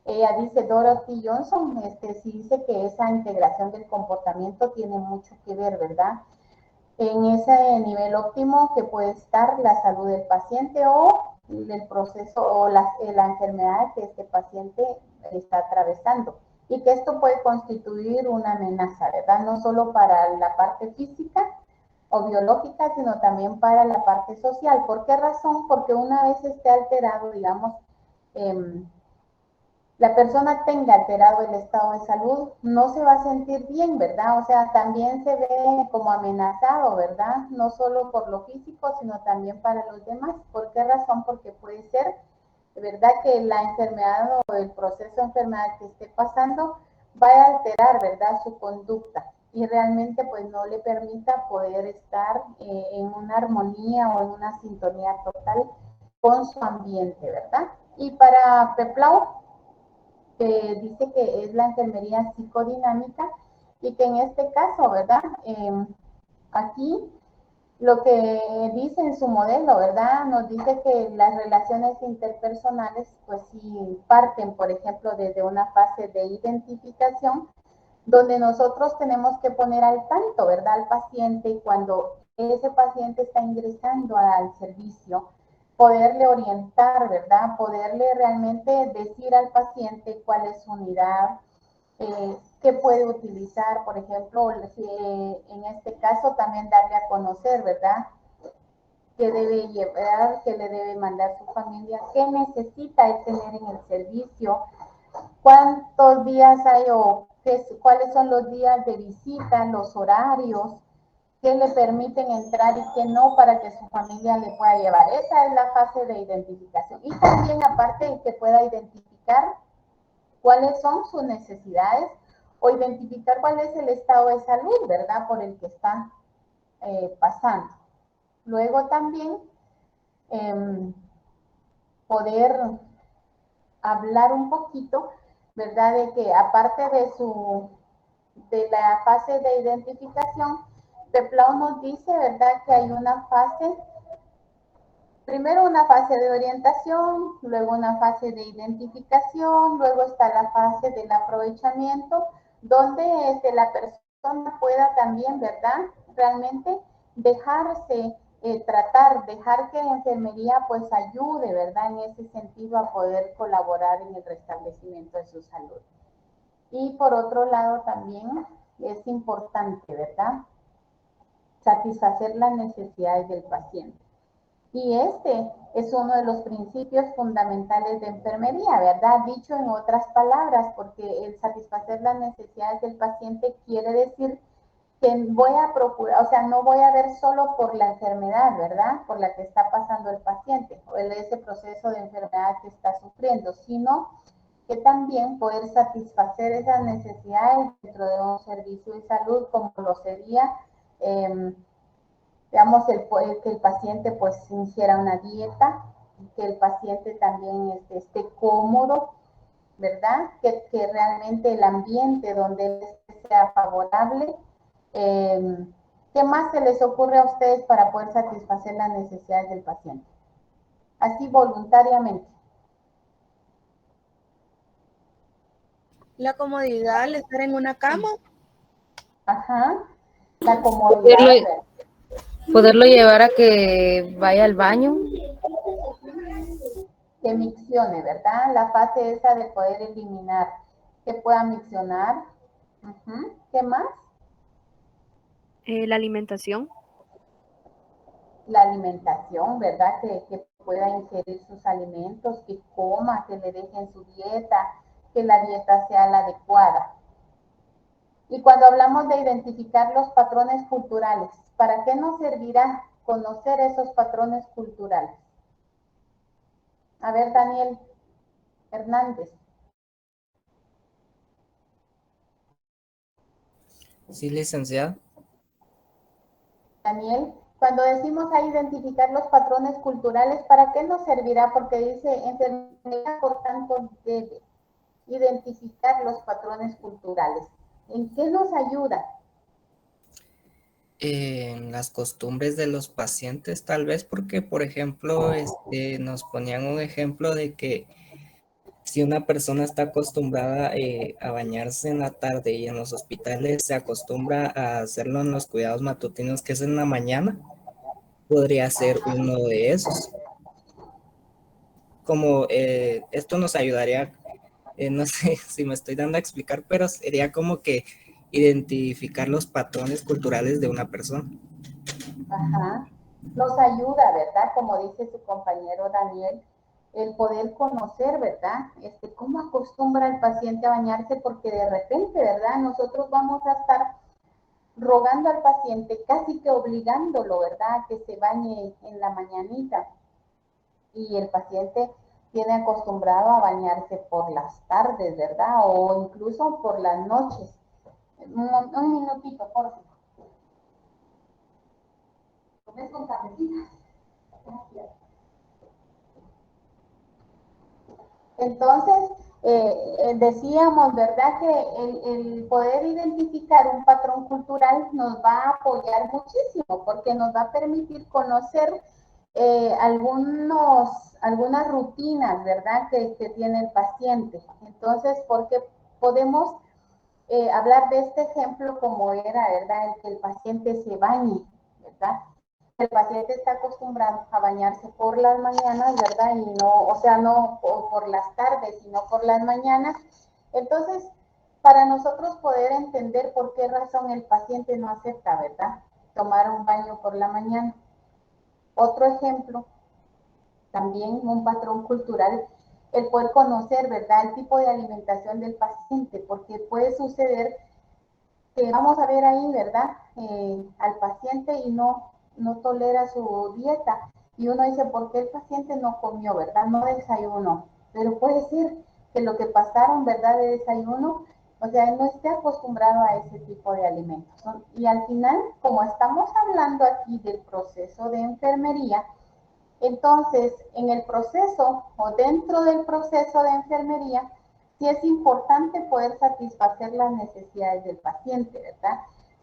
ella dice, Dorothy Johnson, sí dice que esa integración del comportamiento tiene mucho que ver, ¿verdad?, en ese nivel óptimo que puede estar la salud del paciente o el proceso o la enfermedad que este paciente está atravesando, y que esto puede constituir una amenaza, ¿verdad?, no solo para la parte física o biológica, sino también para la parte social. ¿Por qué razón? Porque una vez esté alterado, digamos, la persona tenga alterado el estado de salud, no se va a sentir bien, ¿verdad? O sea, también se ve como amenazado, ¿verdad? No solo por lo físico, sino también para los demás. ¿Por qué razón? Porque puede ser, ¿verdad?, que la enfermedad o el proceso de enfermedad que esté pasando vaya a alterar, ¿verdad?, su conducta, y realmente pues no le permita poder estar en una armonía o en una sintonía total con su ambiente, ¿verdad? Y para Peplau, que dice que es la enfermería psicodinámica, y que en este caso, ¿verdad?, aquí lo que dice en su modelo, ¿verdad?, nos dice que las relaciones interpersonales, pues sí parten, por ejemplo, desde una fase de identificación, donde nosotros tenemos que poner al tanto, ¿verdad?, al paciente cuando ese paciente está ingresando al servicio, poderle orientar, ¿verdad?, poderle realmente decir al paciente cuál es su unidad, qué puede utilizar, por ejemplo, si, en este caso también darle a conocer, ¿verdad?, qué debe llevar, qué le debe mandar su familia, qué necesita él tener en el servicio, cuántos días hay o cuáles son los días de visita, los horarios, qué le permiten entrar y qué no para que su familia le pueda llevar. Esa es la fase de identificación. Y también aparte que pueda identificar cuáles son sus necesidades o identificar cuál es el estado de salud, ¿verdad?, por el que está pasando. Luego también poder hablar un poquito, ¿verdad?, de que aparte de la fase de identificación, Peplau nos dice, ¿verdad?, que hay una fase, primero una fase de orientación, luego una fase de identificación, luego está la fase del aprovechamiento, donde la persona pueda también, ¿verdad?, realmente dejarse tratar, dejar que la enfermería pues ayude, ¿verdad?, en ese sentido a poder colaborar en el restablecimiento de su salud. Y por otro lado también es importante, ¿verdad?, satisfacer las necesidades del paciente. Y este es uno de los principios fundamentales de enfermería, ¿verdad?, dicho en otras palabras, porque el satisfacer las necesidades del paciente quiere decir que voy a procurar, o sea, no voy a ver solo por la enfermedad, ¿verdad?, por la que está pasando el paciente, o ese proceso de enfermedad que está sufriendo, sino que también poder satisfacer esas necesidades dentro de un servicio de salud, como lo sería, digamos, que el paciente pues ingiera una dieta, que el paciente también esté cómodo, ¿verdad?, que realmente el ambiente donde sea favorable. ¿Qué más se les ocurre a ustedes para poder satisfacer las necesidades del paciente? Así voluntariamente. La comodidad al estar en una cama. Ajá, la comodidad. Poderlo llevar a que vaya al baño. Que miccione, ¿verdad? La fase esa de poder eliminar, que pueda miccionar. ¿Qué más? La alimentación. La alimentación, ¿verdad? Que pueda ingerir sus alimentos, que coma, que le dejen su dieta, que la dieta sea la adecuada. Y cuando hablamos de identificar los patrones culturales, ¿para qué nos servirá conocer esos patrones culturales? A ver, Daniel Hernández. Sí, licenciada. Daniel, cuando decimos a identificar los patrones culturales, ¿para qué nos servirá? Porque dice enfermedad, por tanto, debe. identificar los patrones culturales. ¿En qué nos ayuda? En las costumbres de los pacientes, tal vez porque, por ejemplo, nos ponían un ejemplo de que si una persona está acostumbrada a bañarse en la tarde y en los hospitales se acostumbra a hacerlo en los cuidados matutinos, que es en la mañana, podría ser uno de esos. Como esto nos ayudaría, no sé si me estoy dando a explicar, pero sería como que identificar los patrones culturales de una persona. Ajá. Nos ayuda, ¿verdad? Como dice su compañero Daniel, el poder conocer, ¿verdad? Cómo acostumbra el paciente a bañarse, porque de repente, ¿verdad? Nosotros vamos a estar rogando al paciente, casi que obligándolo, ¿verdad? Que se bañe en la mañanita. Y el paciente tiene acostumbrado a bañarse por las tardes, ¿verdad? O incluso por las noches. Un minutito, por favor. ¿Comes con cafecita? Gracias. Entonces, decíamos, ¿verdad? Que el poder identificar un patrón cultural nos va a apoyar muchísimo, porque nos va a permitir conocer algunas rutinas, ¿verdad? Que tiene el paciente. Entonces, porque podemos hablar de este ejemplo como era, ¿verdad? El que el paciente se bañe, ¿verdad? El paciente está acostumbrado a bañarse por las mañanas, ¿verdad? Y no, o sea, no por las tardes, sino por las mañanas. Entonces, para nosotros poder entender por qué razón el paciente no acepta, ¿verdad? Tomar un baño por la mañana. Otro ejemplo, también un patrón cultural, el poder conocer, ¿verdad? El tipo de alimentación del paciente, porque puede suceder que vamos a ver ahí, ¿verdad? Al paciente y no tolera su dieta. Y uno dice, ¿por qué el paciente no comió, verdad? No desayunó. Pero puede ser que lo que pasaron, ¿verdad? De desayuno, o sea, él no esté acostumbrado a ese tipo de alimentos, ¿no? Y al final, como estamos hablando aquí del proceso de enfermería, entonces, en el proceso o dentro del proceso de enfermería, sí es importante poder satisfacer las necesidades del paciente, ¿verdad?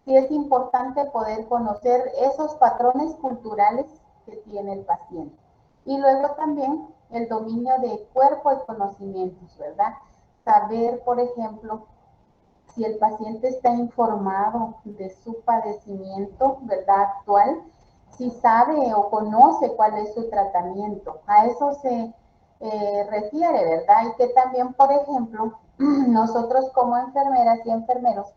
Sí es importante poder conocer esos patrones culturales que tiene el paciente. Y luego también el dominio de cuerpo y conocimientos, ¿verdad? Saber, por ejemplo, si el paciente está informado de su padecimiento, ¿verdad? Actual, si sabe o conoce cuál es su tratamiento. A eso se refiere, ¿verdad? Y que también, por ejemplo, nosotros como enfermeras y enfermeros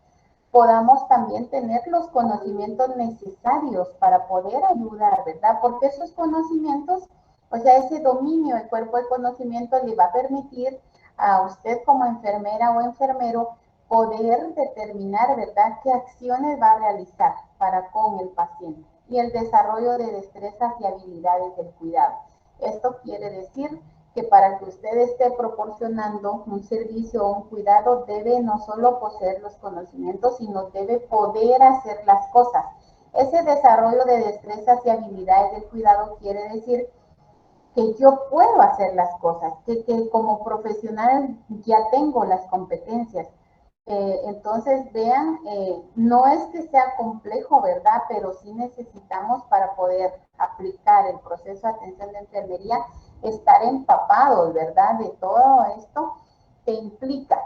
podamos también tener los conocimientos necesarios para poder ayudar, ¿verdad? Porque esos conocimientos, o sea, ese dominio del cuerpo de conocimiento le va a permitir a usted como enfermera o enfermero poder determinar, ¿verdad?, qué acciones va a realizar para con el paciente y el desarrollo de destrezas y habilidades del cuidado. Esto quiere decir que para que usted esté proporcionando un servicio o un cuidado, debe no solo poseer los conocimientos, sino debe poder hacer las cosas. Ese desarrollo de destrezas y habilidades del cuidado quiere decir que yo puedo hacer las cosas, que como profesional ya tengo las competencias. Entonces, vean, no es que sea complejo, ¿verdad? Pero sí necesitamos para poder aplicar el proceso de atención de enfermería, estar empapados, ¿verdad? De todo esto que implica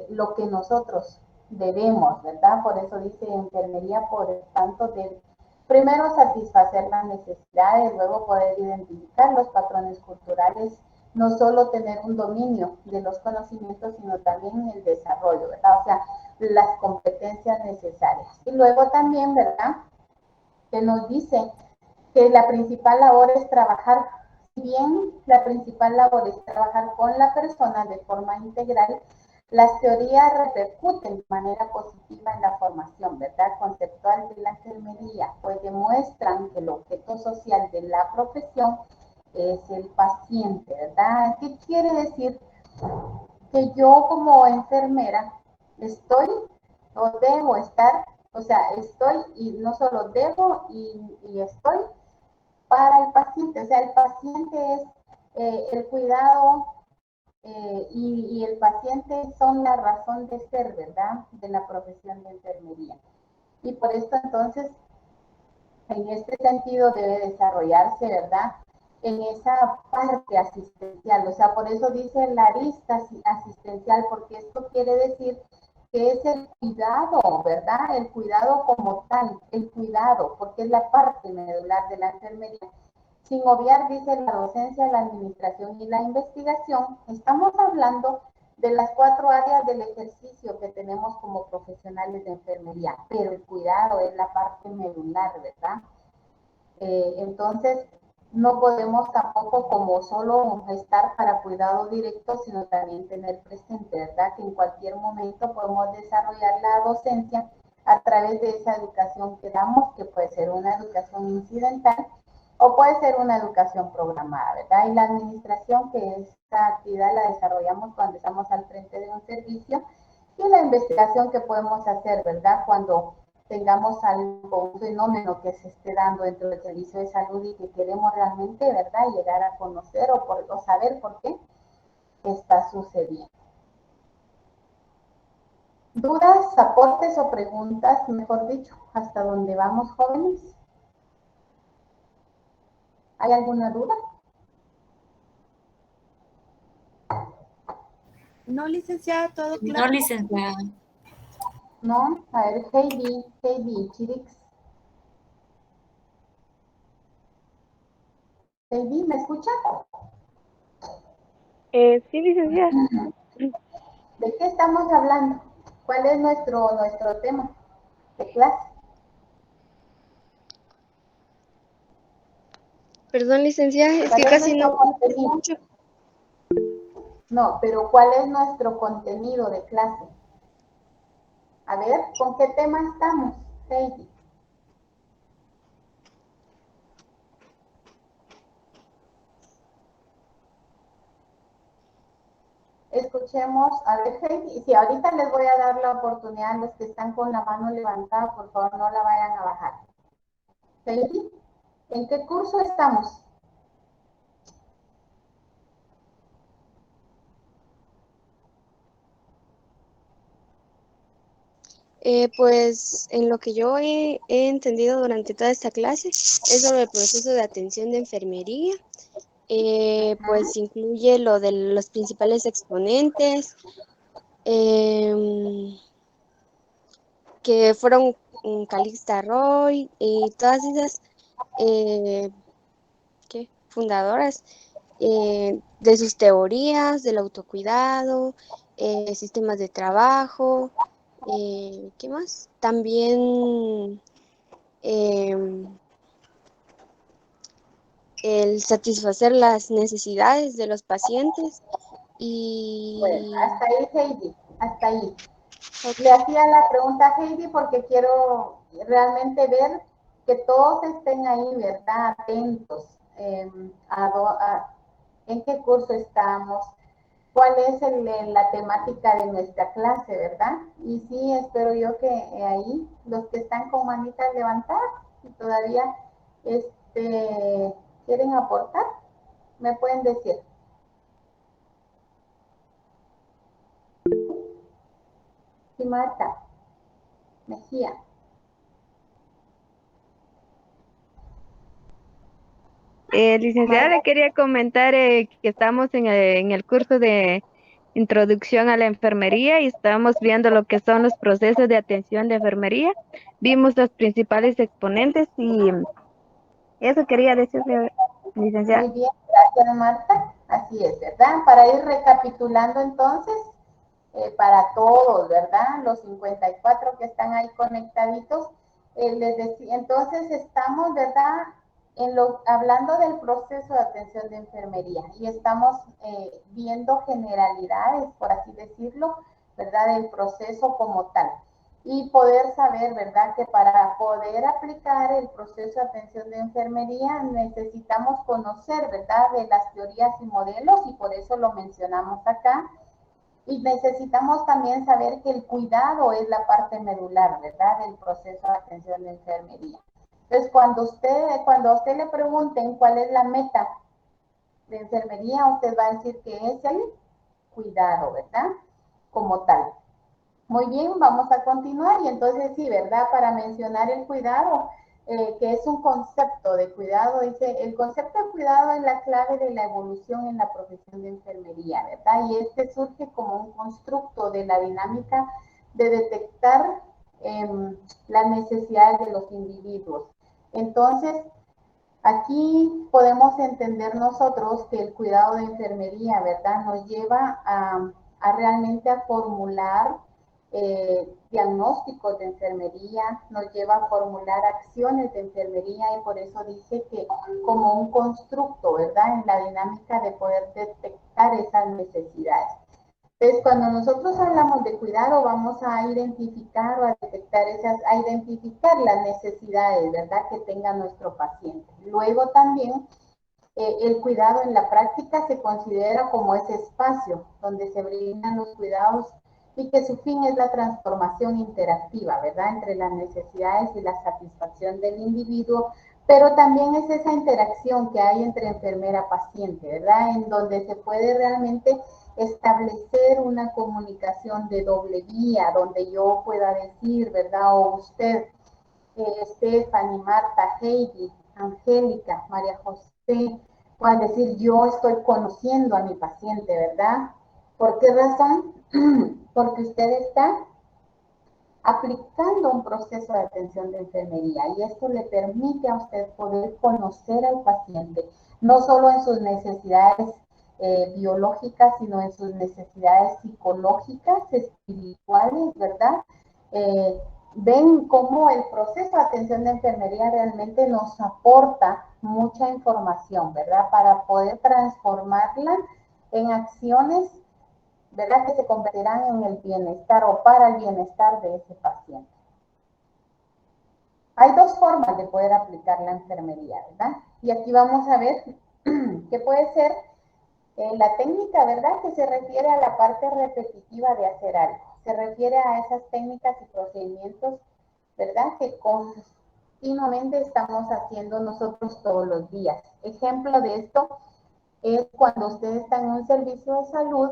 lo que nosotros debemos, ¿verdad? Por eso dice enfermería, por tanto, de primero satisfacer las necesidades, luego poder identificar los patrones culturales, no solo tener un dominio de los conocimientos, sino también el desarrollo, ¿verdad? O sea, las competencias necesarias. Y luego también, ¿verdad?, que nos dice que la principal labor es trabajar, si bien la principal labor es trabajar con la persona de forma integral, las teorías repercuten de manera positiva en la formación, ¿verdad?, conceptual de la enfermería, pues demuestran que el objeto social de la profesión es el paciente, ¿verdad? ¿Qué quiere decir? Que yo como enfermera estoy o debo estar, o sea, estoy y no solo debo y estoy para el paciente, o sea, el paciente es el cuidado y el paciente son la razón de ser, ¿verdad?, de la profesión de enfermería. Y por esto entonces, en este sentido debe desarrollarse, ¿verdad?, en esa parte asistencial. O sea, por eso dice la arista asistencial, porque esto quiere decir que es el cuidado, ¿verdad? El cuidado como tal, el cuidado, porque es la parte medular de la enfermería. Sin obviar, dice, la docencia, la administración y la investigación. Estamos hablando de las 4 áreas del ejercicio que tenemos como profesionales de enfermería, pero el cuidado es la parte medular, ¿verdad? Entonces, no podemos tampoco como solo estar para cuidado directo, sino también tener presente, ¿verdad?, que en cualquier momento podemos desarrollar la docencia a través de esa educación que damos, que puede ser una educación incidental o puede ser una educación programada, ¿verdad? Y la administración, que esta actividad la desarrollamos cuando estamos al frente de un servicio, y la investigación que podemos hacer, ¿verdad?, cuando tengamos algo, un fenómeno que se esté dando dentro del servicio de salud y que queremos realmente, ¿verdad?, llegar a conocer o saber por qué está sucediendo. ¿Dudas, aportes o preguntas, mejor dicho, hasta dónde vamos, jóvenes? ¿Hay alguna duda? No, licenciada, todo No, claro. licenciada. No, a ver, Heidi, Chirix. Heidi, ¿me escucha? Sí, licenciada. ¿De qué estamos hablando? ¿Cuál es nuestro tema de clase? Perdón, licenciada, es que ¿Cuál es casi nuestro no contenido? escucho. No, pero ¿cuál es nuestro contenido de clase? A ver, ¿con qué tema estamos, Heidi? Escuchemos, a ver, Heidi, si ahorita les voy a dar la oportunidad a los que están con la mano levantada, por favor no la vayan a bajar. Heidi, ¿en qué curso estamos? Pues en lo que yo he entendido durante toda esta clase es sobre el proceso de atención de enfermería. Pues incluye lo de los principales exponentes, que fueron Calixta Roy y todas esas fundadoras de sus teorías del autocuidado, sistemas de trabajo, ¿qué más? También el satisfacer las necesidades de los pacientes y... Bueno, hasta ahí, Heidi, hasta ahí. Le hacía la pregunta a Heidi porque quiero realmente ver que todos estén ahí, ¿verdad?, atentos en qué curso estamos, cuál es la temática de nuestra clase, ¿verdad? Y sí, espero yo que ahí los que están con manitas levantadas y todavía quieren aportar, me pueden decir. Sí, Marta Mejía. Licenciada, le quería comentar que estamos en el curso de introducción a la enfermería y estamos viendo lo que son los procesos de atención de enfermería. Vimos los principales exponentes y eso quería decirle, licenciada. Muy bien, gracias, Marta. Así es, ¿verdad? Para ir recapitulando entonces, para todos, ¿verdad? Los 54 que están ahí conectaditos, les decía, entonces estamos, ¿verdad?, hablando del proceso de atención de enfermería y estamos viendo generalidades, por así decirlo, ¿verdad?, del proceso como tal. Y poder saber, ¿verdad?, que para poder aplicar el proceso de atención de enfermería necesitamos conocer, ¿verdad?, de las teorías y modelos, y por eso lo mencionamos acá. Y necesitamos también saber que el cuidado es la parte medular, ¿verdad?, del proceso de atención de enfermería. Entonces, cuando a usted le pregunten cuál es la meta de enfermería, usted va a decir que es el cuidado, ¿verdad? Como tal. Muy bien, vamos a continuar y entonces sí, ¿verdad? Para mencionar el cuidado, que es un concepto de cuidado, dice, el concepto de cuidado es la clave de la evolución en la profesión de enfermería, ¿verdad? Y este surge como un constructo de la dinámica de detectar las necesidades de los individuos. Entonces, aquí podemos entender nosotros que el cuidado de enfermería, ¿verdad? Nos lleva a realmente a formular diagnósticos de enfermería, nos lleva a formular acciones de enfermería y por eso dice que como un constructo, ¿verdad? En la dinámica de poder detectar esas necesidades. Entonces, cuando nosotros hablamos de cuidado, vamos a identificar o a detectar a identificar las necesidades, ¿verdad?, que tenga nuestro paciente. Luego también, el cuidado en la práctica se considera como ese espacio donde se brindan los cuidados y que su fin es la transformación interactiva, ¿verdad?, entre las necesidades y la satisfacción del individuo, pero también es esa interacción que hay entre enfermera-paciente, ¿verdad?, en donde se puede realmente establecer una comunicación de doble vía, donde yo pueda decir, ¿verdad? O usted, Stephanie, Marta, Heidi, Angélica, María José, puedan decir, yo estoy conociendo a mi paciente, ¿verdad? ¿Por qué razón? Porque usted está aplicando un proceso de atención de enfermería y esto le permite a usted poder conocer al paciente, no solo en sus necesidades biológicas, sino en sus necesidades psicológicas, espirituales, ¿verdad? Ven cómo el proceso de atención de enfermería realmente nos aporta mucha información, ¿verdad? Para poder transformarla en acciones, ¿verdad?, que se convertirán en el bienestar o para el bienestar de ese paciente. Hay dos formas de poder aplicar la enfermería, ¿verdad? Y aquí vamos a ver que puede ser la técnica, ¿verdad?, que se refiere a la parte repetitiva de hacer algo. Se refiere a esas técnicas y procedimientos, ¿verdad?, que continuamente estamos haciendo nosotros todos los días. Ejemplo de esto es cuando usted está en un servicio de salud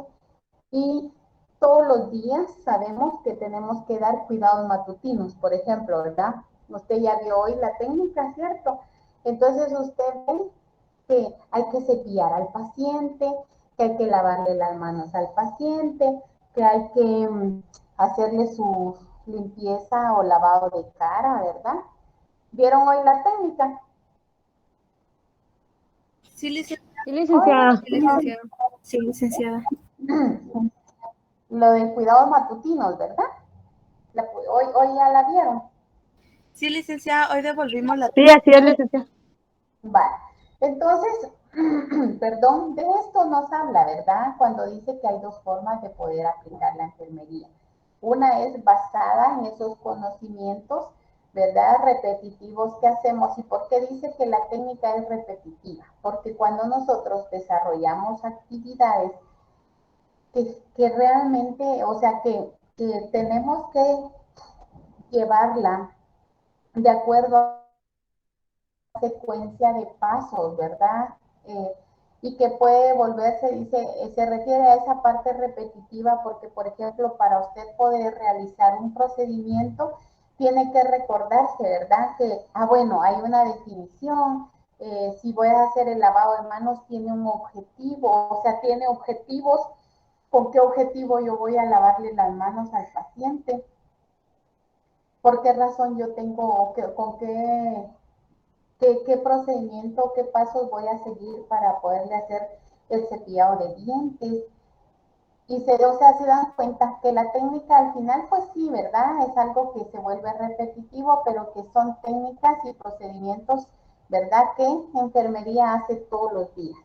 y todos los días sabemos que tenemos que dar cuidados matutinos, por ejemplo, ¿verdad? Usted ya vio hoy la técnica, ¿cierto? Entonces usted ve que hay que cepillar al paciente, que hay que lavarle las manos al paciente, que hay que hacerle su limpieza o lavado de cara, ¿verdad? ¿Vieron hoy la técnica? Sí, licenciada. Sí, licenciada. Sí, licenciada. Sí, licenciada. Lo de cuidados matutinos, ¿verdad? Hoy ya la vieron. Sí, licenciada, hoy devolvimos la Sí, así es, licenciada. Vale. Entonces, perdón, de esto nos habla, ¿verdad? Cuando dice que hay dos formas de poder aplicar la enfermería. Una es basada en esos conocimientos, ¿verdad?, repetitivos que hacemos. ¿Y por qué dice que la técnica es repetitiva? Porque cuando nosotros desarrollamos actividades que realmente, o sea, que tenemos que llevarla de acuerdo a secuencia de pasos, ¿verdad? Y que puede volverse, dice, se refiere a esa parte repetitiva porque, por ejemplo, para usted poder realizar un procedimiento, tiene que recordarse, ¿verdad? Que, bueno, hay una definición, si voy a hacer el lavado de manos, tiene un objetivo, o sea, tiene objetivos, ¿con qué objetivo yo voy a lavarle las manos al paciente? ¿Por qué razón yo tengo, con qué procedimiento, qué pasos voy a seguir para poderle hacer el cepillado de dientes? Y se dan cuenta que la técnica al final, pues sí, ¿verdad? Es algo que se vuelve repetitivo, pero que son técnicas y procedimientos, ¿verdad?, que enfermería hace todos los días.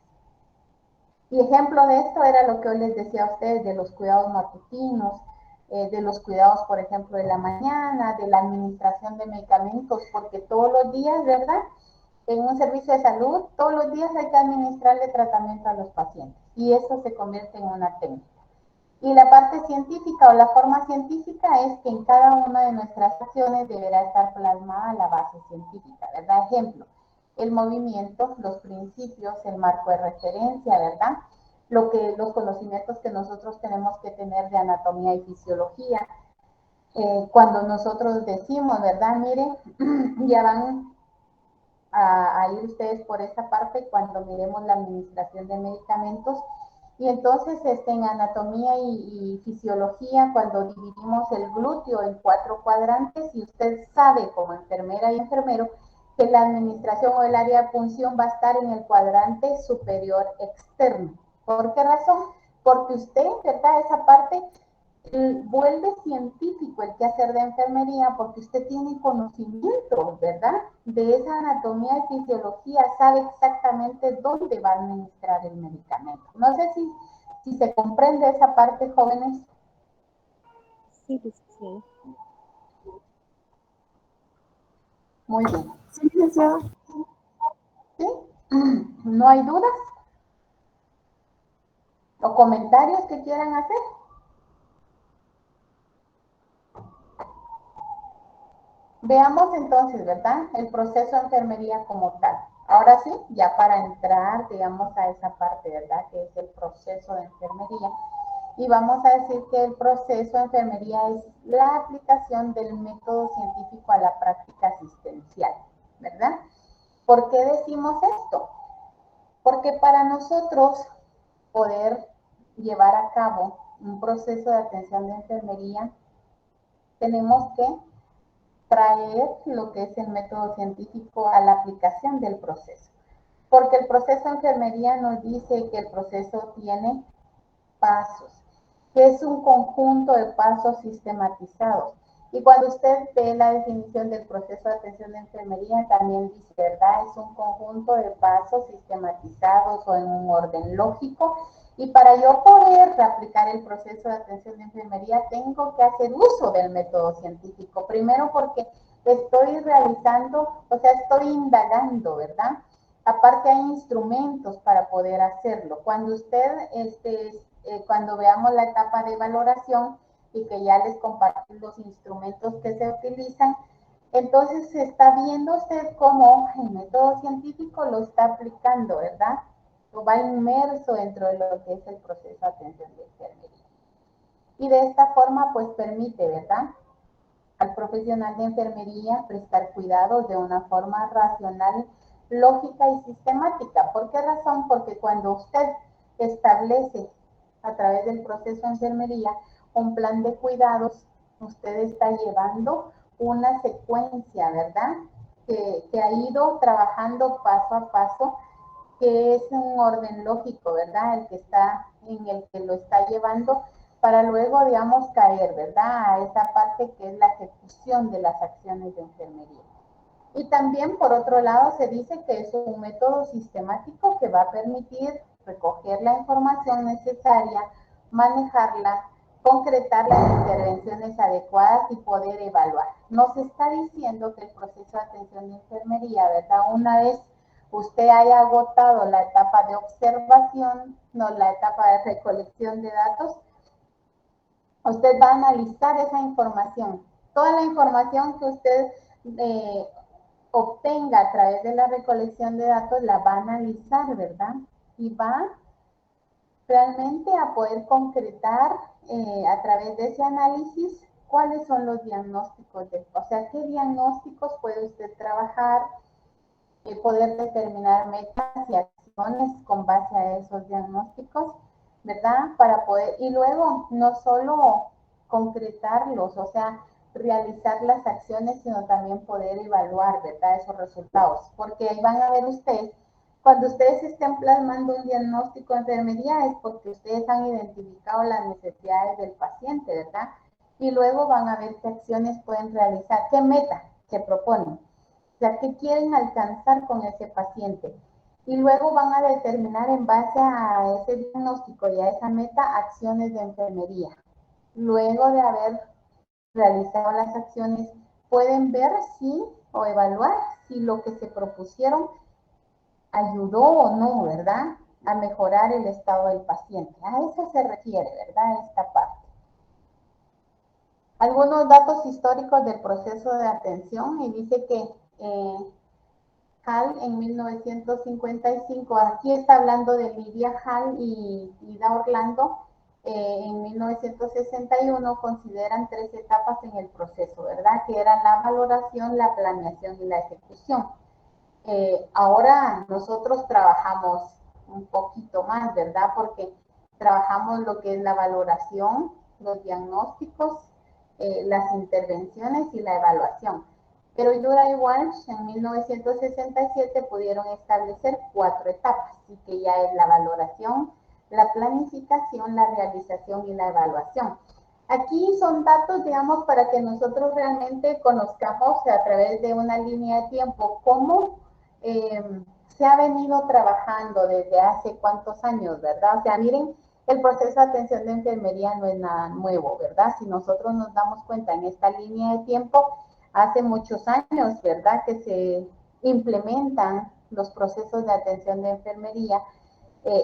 Y ejemplo de esto era lo que hoy les decía a ustedes de los cuidados matutinos, de los cuidados, por ejemplo, de la mañana, de la administración de medicamentos, porque todos los días, ¿verdad?, en un servicio de salud, todos los días hay que administrarle tratamiento a los pacientes y eso se convierte en una técnica. Y la parte científica o la forma científica es que en cada una de nuestras acciones deberá estar plasmada la base científica, ¿verdad? Ejemplo, el movimiento, los principios, el marco de referencia, ¿verdad? los conocimientos que nosotros tenemos que tener de anatomía y fisiología. Cuando nosotros decimos, ¿verdad? Miren, ya van a ir ustedes por esa parte cuando miremos la administración de medicamentos. Y entonces en anatomía y fisiología, cuando dividimos el glúteo en 4 cuadrantes, y usted sabe como enfermera y enfermero que la administración o el área de punción va a estar en el cuadrante superior externo. ¿Por qué razón? Porque usted, ¿verdad? Esa parte vuelve científico el quehacer de enfermería porque usted tiene conocimiento, ¿verdad? De esa anatomía y fisiología, sabe exactamente dónde va a administrar el medicamento. No sé si se comprende esa parte, jóvenes. Sí, sí. Muy bien. Sí, licenciada. ¿Sí? ¿No hay dudas? ¿O comentarios que quieran hacer? Veamos entonces, ¿verdad? El proceso de enfermería como tal. Ahora sí, ya para entrar, digamos, a esa parte, ¿verdad? Que es el proceso de enfermería. Y vamos a decir que el proceso de enfermería es la aplicación del método científico a la práctica asistencial, ¿verdad? ¿Por qué decimos esto? Porque para nosotros poder llevar a cabo un proceso de atención de enfermería, tenemos que traer lo que es el método científico a la aplicación del proceso. Porque el proceso de enfermería nos dice que el proceso tiene pasos, que es un conjunto de pasos sistematizados. Y cuando usted ve la definición del proceso de atención de enfermería, también dice, ¿verdad? Es un conjunto de pasos sistematizados o en un orden lógico. Y para yo poder aplicar el proceso de atención de enfermería, tengo que hacer uso del método científico. Primero porque estoy realizando, o sea, estoy indagando, ¿verdad? Aparte hay instrumentos para poder hacerlo. Cuando usted, cuando veamos la etapa de valoración y que ya les compartí los instrumentos que se utilizan, entonces se está viendo usted cómo el método científico lo está aplicando, ¿verdad? O va inmerso dentro de lo que es el proceso de atención de enfermería. Y de esta forma, pues permite, ¿verdad?, al profesional de enfermería prestar cuidados de una forma racional, lógica y sistemática. ¿Por qué razón? Porque cuando usted establece a través del proceso de enfermería un plan de cuidados, usted está llevando una secuencia, ¿verdad? Que ha ido trabajando paso a paso, que es un orden lógico, ¿verdad? En el que lo está llevando para luego, digamos, caer, ¿verdad?, a esa parte que es la ejecución de las acciones de enfermería. Y también, por otro lado, se dice que es un método sistemático que va a permitir recoger la información necesaria, manejarla, concretar las intervenciones adecuadas y poder evaluar. Nos está diciendo que el proceso de atención de enfermería, ¿verdad?, una vez usted haya agotado la etapa de observación, no la etapa de recolección de datos, usted va a analizar esa información. Toda la información que usted obtenga a través de la recolección de datos la va a analizar, ¿verdad? Y va realmente a poder concretar a través de ese análisis cuáles son los diagnósticos, o sea, qué diagnósticos puede usted trabajar, poder determinar metas y acciones con base a esos diagnósticos, ¿verdad? Para poder, y luego no solo concretarlos, o sea, realizar las acciones, sino también poder evaluar, ¿verdad?, esos resultados. Porque ahí van a ver ustedes, cuando ustedes estén plasmando un diagnóstico de enfermería es porque ustedes han identificado las necesidades del paciente, ¿verdad? Y luego van a ver qué acciones pueden realizar, qué meta se proponen. O sea, ¿qué quieren alcanzar con ese paciente? Y luego van a determinar en base a ese diagnóstico y a esa meta acciones de enfermería. Luego de haber realizado las acciones, pueden ver si o evaluar si lo que se propusieron ayudó o no, ¿verdad?, a mejorar el estado del paciente. A eso se refiere, ¿verdad?, esta parte. Algunos datos históricos del proceso de atención, y dice que Hall en 1955. Aquí está hablando de Lydia Hall y Ida Orlando. En 1961 consideran 3 etapas en el proceso, ¿verdad? Que eran la valoración, la planeación y la ejecución. Ahora nosotros trabajamos un poquito más, ¿verdad? Porque trabajamos lo que es la valoración, los diagnósticos, las intervenciones y la evaluación. Pero Yura y Walsh en 1967 pudieron establecer 4 etapas, y que ya es la valoración, la planificación, la realización y la evaluación. Aquí son datos, digamos, para que nosotros realmente conozcamos a través de una línea de tiempo cómo se ha venido trabajando desde hace cuántos años, ¿verdad? O sea, miren, el proceso de atención de enfermería no es nada nuevo, ¿verdad? Si nosotros nos damos cuenta en esta línea de tiempo, hace muchos años, ¿verdad? Que se implementan los procesos de atención de enfermería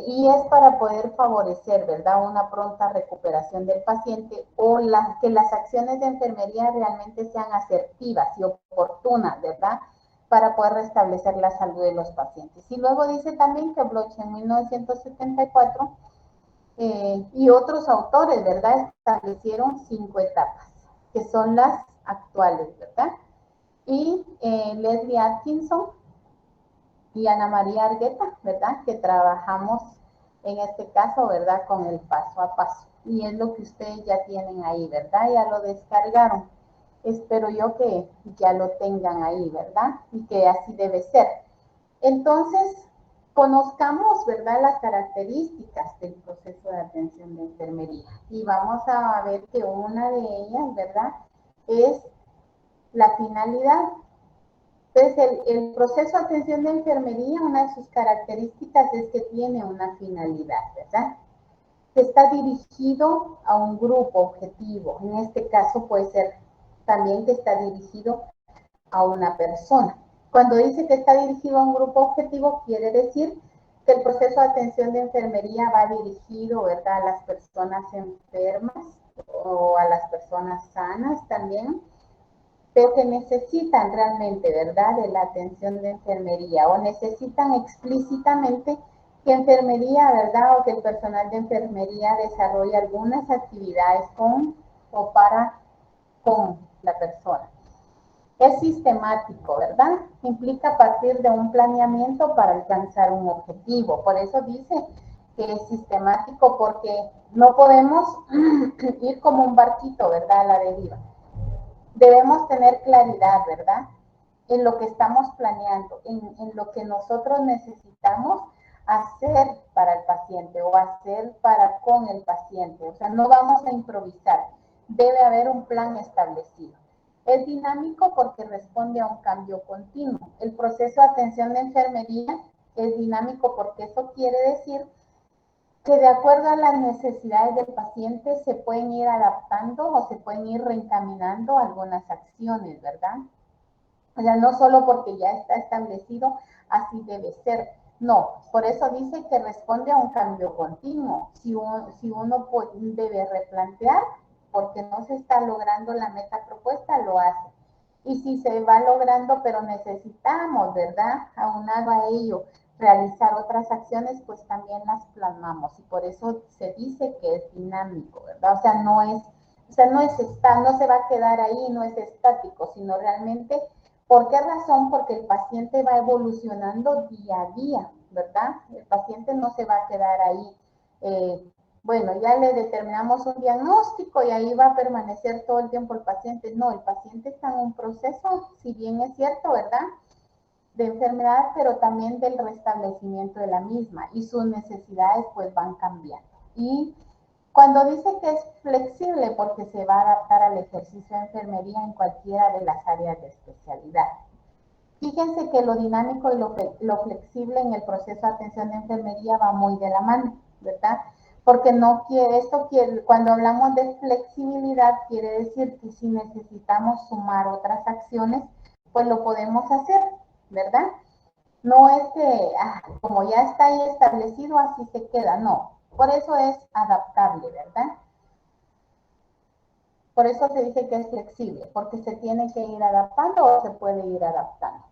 y es para poder favorecer, ¿verdad? Una pronta recuperación del paciente o que las acciones de enfermería realmente sean asertivas y oportunas, ¿verdad? Para poder restablecer la salud de los pacientes. Y luego dice también que Bloch en 1974 y otros autores, ¿verdad? Establecieron 5 etapas, que son las actuales, ¿verdad? Y Leslie Atkinson y Ana María Argueta, ¿verdad? Que trabajamos en este caso, ¿verdad? Con el paso a paso. Y es lo que ustedes ya tienen ahí, ¿verdad? Ya lo descargaron. Espero yo que ya lo tengan ahí, ¿verdad? Y que así debe ser. Entonces, conozcamos, ¿verdad? Las características del proceso de atención de enfermería. Y vamos a ver que una de ellas, ¿verdad? Es la finalidad. Entonces, el proceso de atención de enfermería, una de sus características es que tiene una finalidad, ¿verdad? Que está dirigido a un grupo objetivo. En este caso puede ser también que está dirigido a una persona. Cuando dice que está dirigido a un grupo objetivo, quiere decir que el proceso de atención de enfermería va dirigido, ¿verdad? A las personas enfermas o a las personas sanas también, pero que necesitan realmente, ¿verdad?, de la atención de enfermería o necesitan explícitamente que enfermería, ¿verdad?, o que el personal de enfermería desarrolle algunas actividades con o con la persona. Es sistemático, ¿verdad? Implica partir de un planeamiento para alcanzar un objetivo. Por eso dice que es sistemático, porque no podemos ir como un barquito, ¿verdad?, a la deriva. Debemos tener claridad, ¿verdad?, en lo que estamos planeando, en lo que nosotros necesitamos hacer para el paciente o hacer con el paciente. O sea, no vamos a improvisar. Debe haber un plan establecido. Es dinámico porque responde a un cambio continuo. El proceso de atención de enfermería es dinámico porque eso quiere decir que de acuerdo a las necesidades del paciente se pueden ir adaptando o se pueden ir reencaminando algunas acciones, ¿verdad? O sea, no solo porque ya está establecido, así debe ser. No, por eso dice que responde a un cambio continuo. Si uno debe replantear porque no se está logrando la meta propuesta, lo hace. Y si se va logrando, pero necesitamos, ¿verdad?, aunado a ello, realizar otras acciones, pues también las plasmamos. Y por eso se dice que es dinámico, ¿verdad? O sea, no se va a quedar ahí, no es estático, sino realmente, ¿por qué razón? Porque el paciente va evolucionando día a día, ¿verdad? El paciente no se va a quedar ahí. Bueno, ya le determinamos un diagnóstico y ahí va a permanecer todo el tiempo el paciente. No, el paciente está en un proceso, si bien es cierto, ¿verdad?, de enfermedad, pero también del restablecimiento de la misma y sus necesidades pues van cambiando. Y cuando dice que es flexible, porque se va a adaptar al ejercicio de enfermería en cualquiera de las áreas de especialidad. Fíjense que lo dinámico y lo flexible en el proceso de atención de enfermería va muy de la mano, ¿verdad? Porque cuando hablamos de flexibilidad, quiere decir que si necesitamos sumar otras acciones, pues lo podemos hacer, ¿verdad? No es que, como ya está ahí establecido, así se queda, no. Por eso es adaptable, ¿verdad? Por eso se dice que es flexible, porque se tiene que ir adaptando o se puede ir adaptando.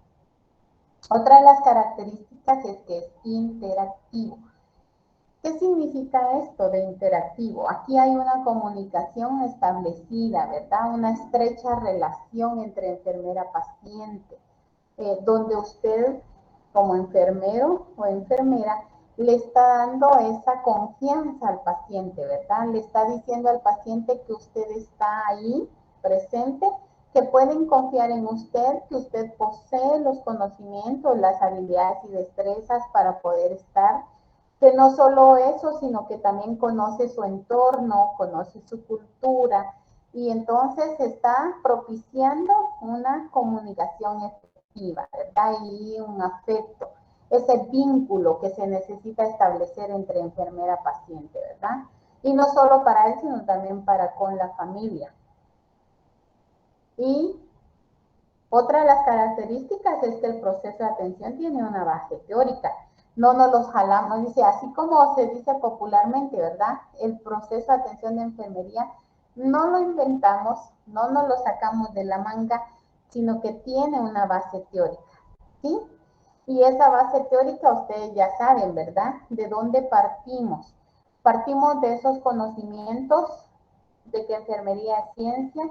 Otra de las características es que es interactivo. ¿Qué significa esto de interactivo? Aquí hay una comunicación establecida, ¿verdad? Una estrecha relación entre enfermera-paciente, donde usted, como enfermero o enfermera, le está dando esa confianza al paciente, ¿verdad? Le está diciendo al paciente que usted está ahí, presente, que pueden confiar en usted, que usted posee los conocimientos, las habilidades y destrezas para poder estar, que no solo eso, sino que también conoce su entorno, conoce su cultura, y entonces está propiciando una comunicación efectiva, ¿verdad? Y un afecto, ese vínculo que se necesita establecer entre enfermera-paciente, ¿verdad? Y no solo para él, sino también para con la familia. Y otra de las características es que el proceso de atención tiene una base teórica. No nos los jalamos, dice, así como se dice popularmente, ¿verdad? El proceso de atención de enfermería no lo inventamos, no nos lo sacamos de la manga, sino que tiene una base teórica, ¿sí? Y esa base teórica ustedes ya saben, ¿verdad? ¿De dónde partimos? Partimos de esos conocimientos de que enfermería es ciencia,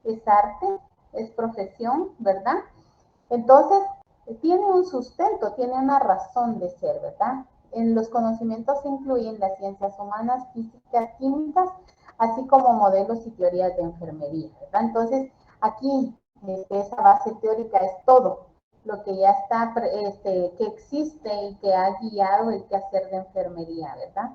es arte, es profesión, ¿verdad? Entonces, tiene un sustento, tiene una razón de ser, ¿verdad? En los conocimientos se incluyen las ciencias humanas, físicas, químicas, así como modelos y teorías de enfermería, ¿verdad? Entonces, aquí, esa base teórica es todo lo que ya está, que existe y que ha guiado el quehacer de enfermería, ¿verdad?